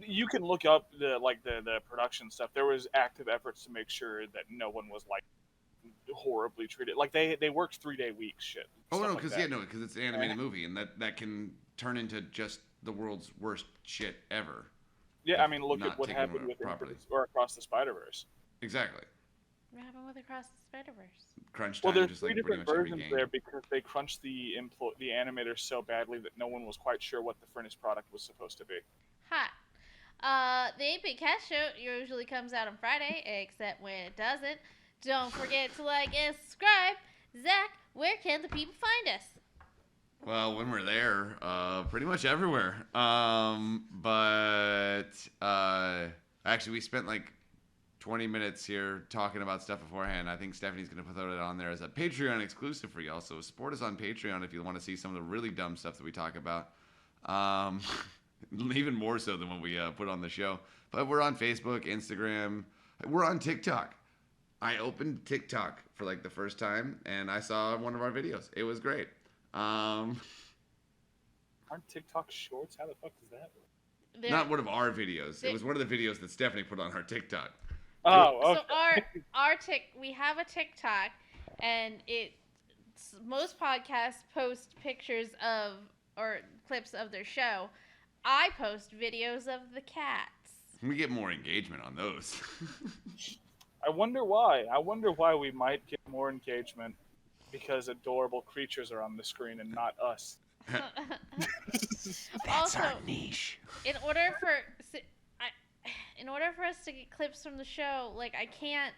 Speaker 3: you can look up the production stuff. There was active efforts to make sure that no one was like horribly treated. Like they worked 3-day weeks. Shit.
Speaker 2: Oh no, because it's an animated movie, and that can turn into just the world's worst shit ever.
Speaker 3: Yeah, I mean, look at what happened with Across the Spider-Verse.
Speaker 2: Exactly.
Speaker 1: What happened with Across the Spider-Verse?
Speaker 2: Crunch time.
Speaker 3: Well, there's
Speaker 2: just
Speaker 3: 3
Speaker 2: like
Speaker 3: different versions there because they crunched the animators so badly that no one was quite sure what the finished product was supposed to be.
Speaker 1: Hot. The 8-Bit Cat Show usually comes out on Friday, except when it doesn't. Don't forget to like and subscribe. Zach, where can the people find us?
Speaker 2: Well, when we're there, pretty much everywhere. Actually, we spent like 20 minutes here talking about stuff beforehand. I think Stephanie's going to throw it on there as a Patreon exclusive for y'all. So support us on Patreon if you want to see some of the really dumb stuff that we talk about. Even more so than what we put on the show. But we're on Facebook, Instagram. We're on TikTok. I opened TikTok for like the first time, and I saw one of our videos. It was great.
Speaker 3: Aren't TikTok shorts? How the fuck does that work?
Speaker 2: Not one of our videos. It was one of the videos that Stephanie put on her TikTok.
Speaker 3: Oh,
Speaker 1: okay. So we have a TikTok, and most podcasts post pictures of or clips of their show. I post videos of the cats.
Speaker 2: We get more engagement on those.
Speaker 3: I wonder why. I wonder why we might get more engagement because adorable creatures are on the screen and not us.
Speaker 2: That's our niche.
Speaker 1: In order for us to get clips from the show, like I can't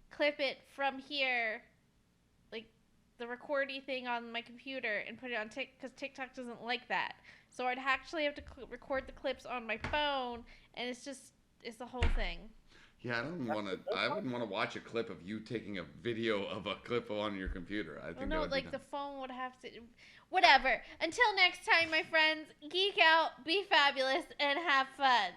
Speaker 1: clip it from here the recordy thing on my computer and put it on because TikTok doesn't like that. So I'd actually have to record the clips on my phone, and it's the whole thing.
Speaker 2: Yeah, I wouldn't want to watch a clip of you taking a video of a clip on your computer. I think
Speaker 1: the phone would have to. Whatever. Until next time, my friends, geek out, be fabulous, and have fun.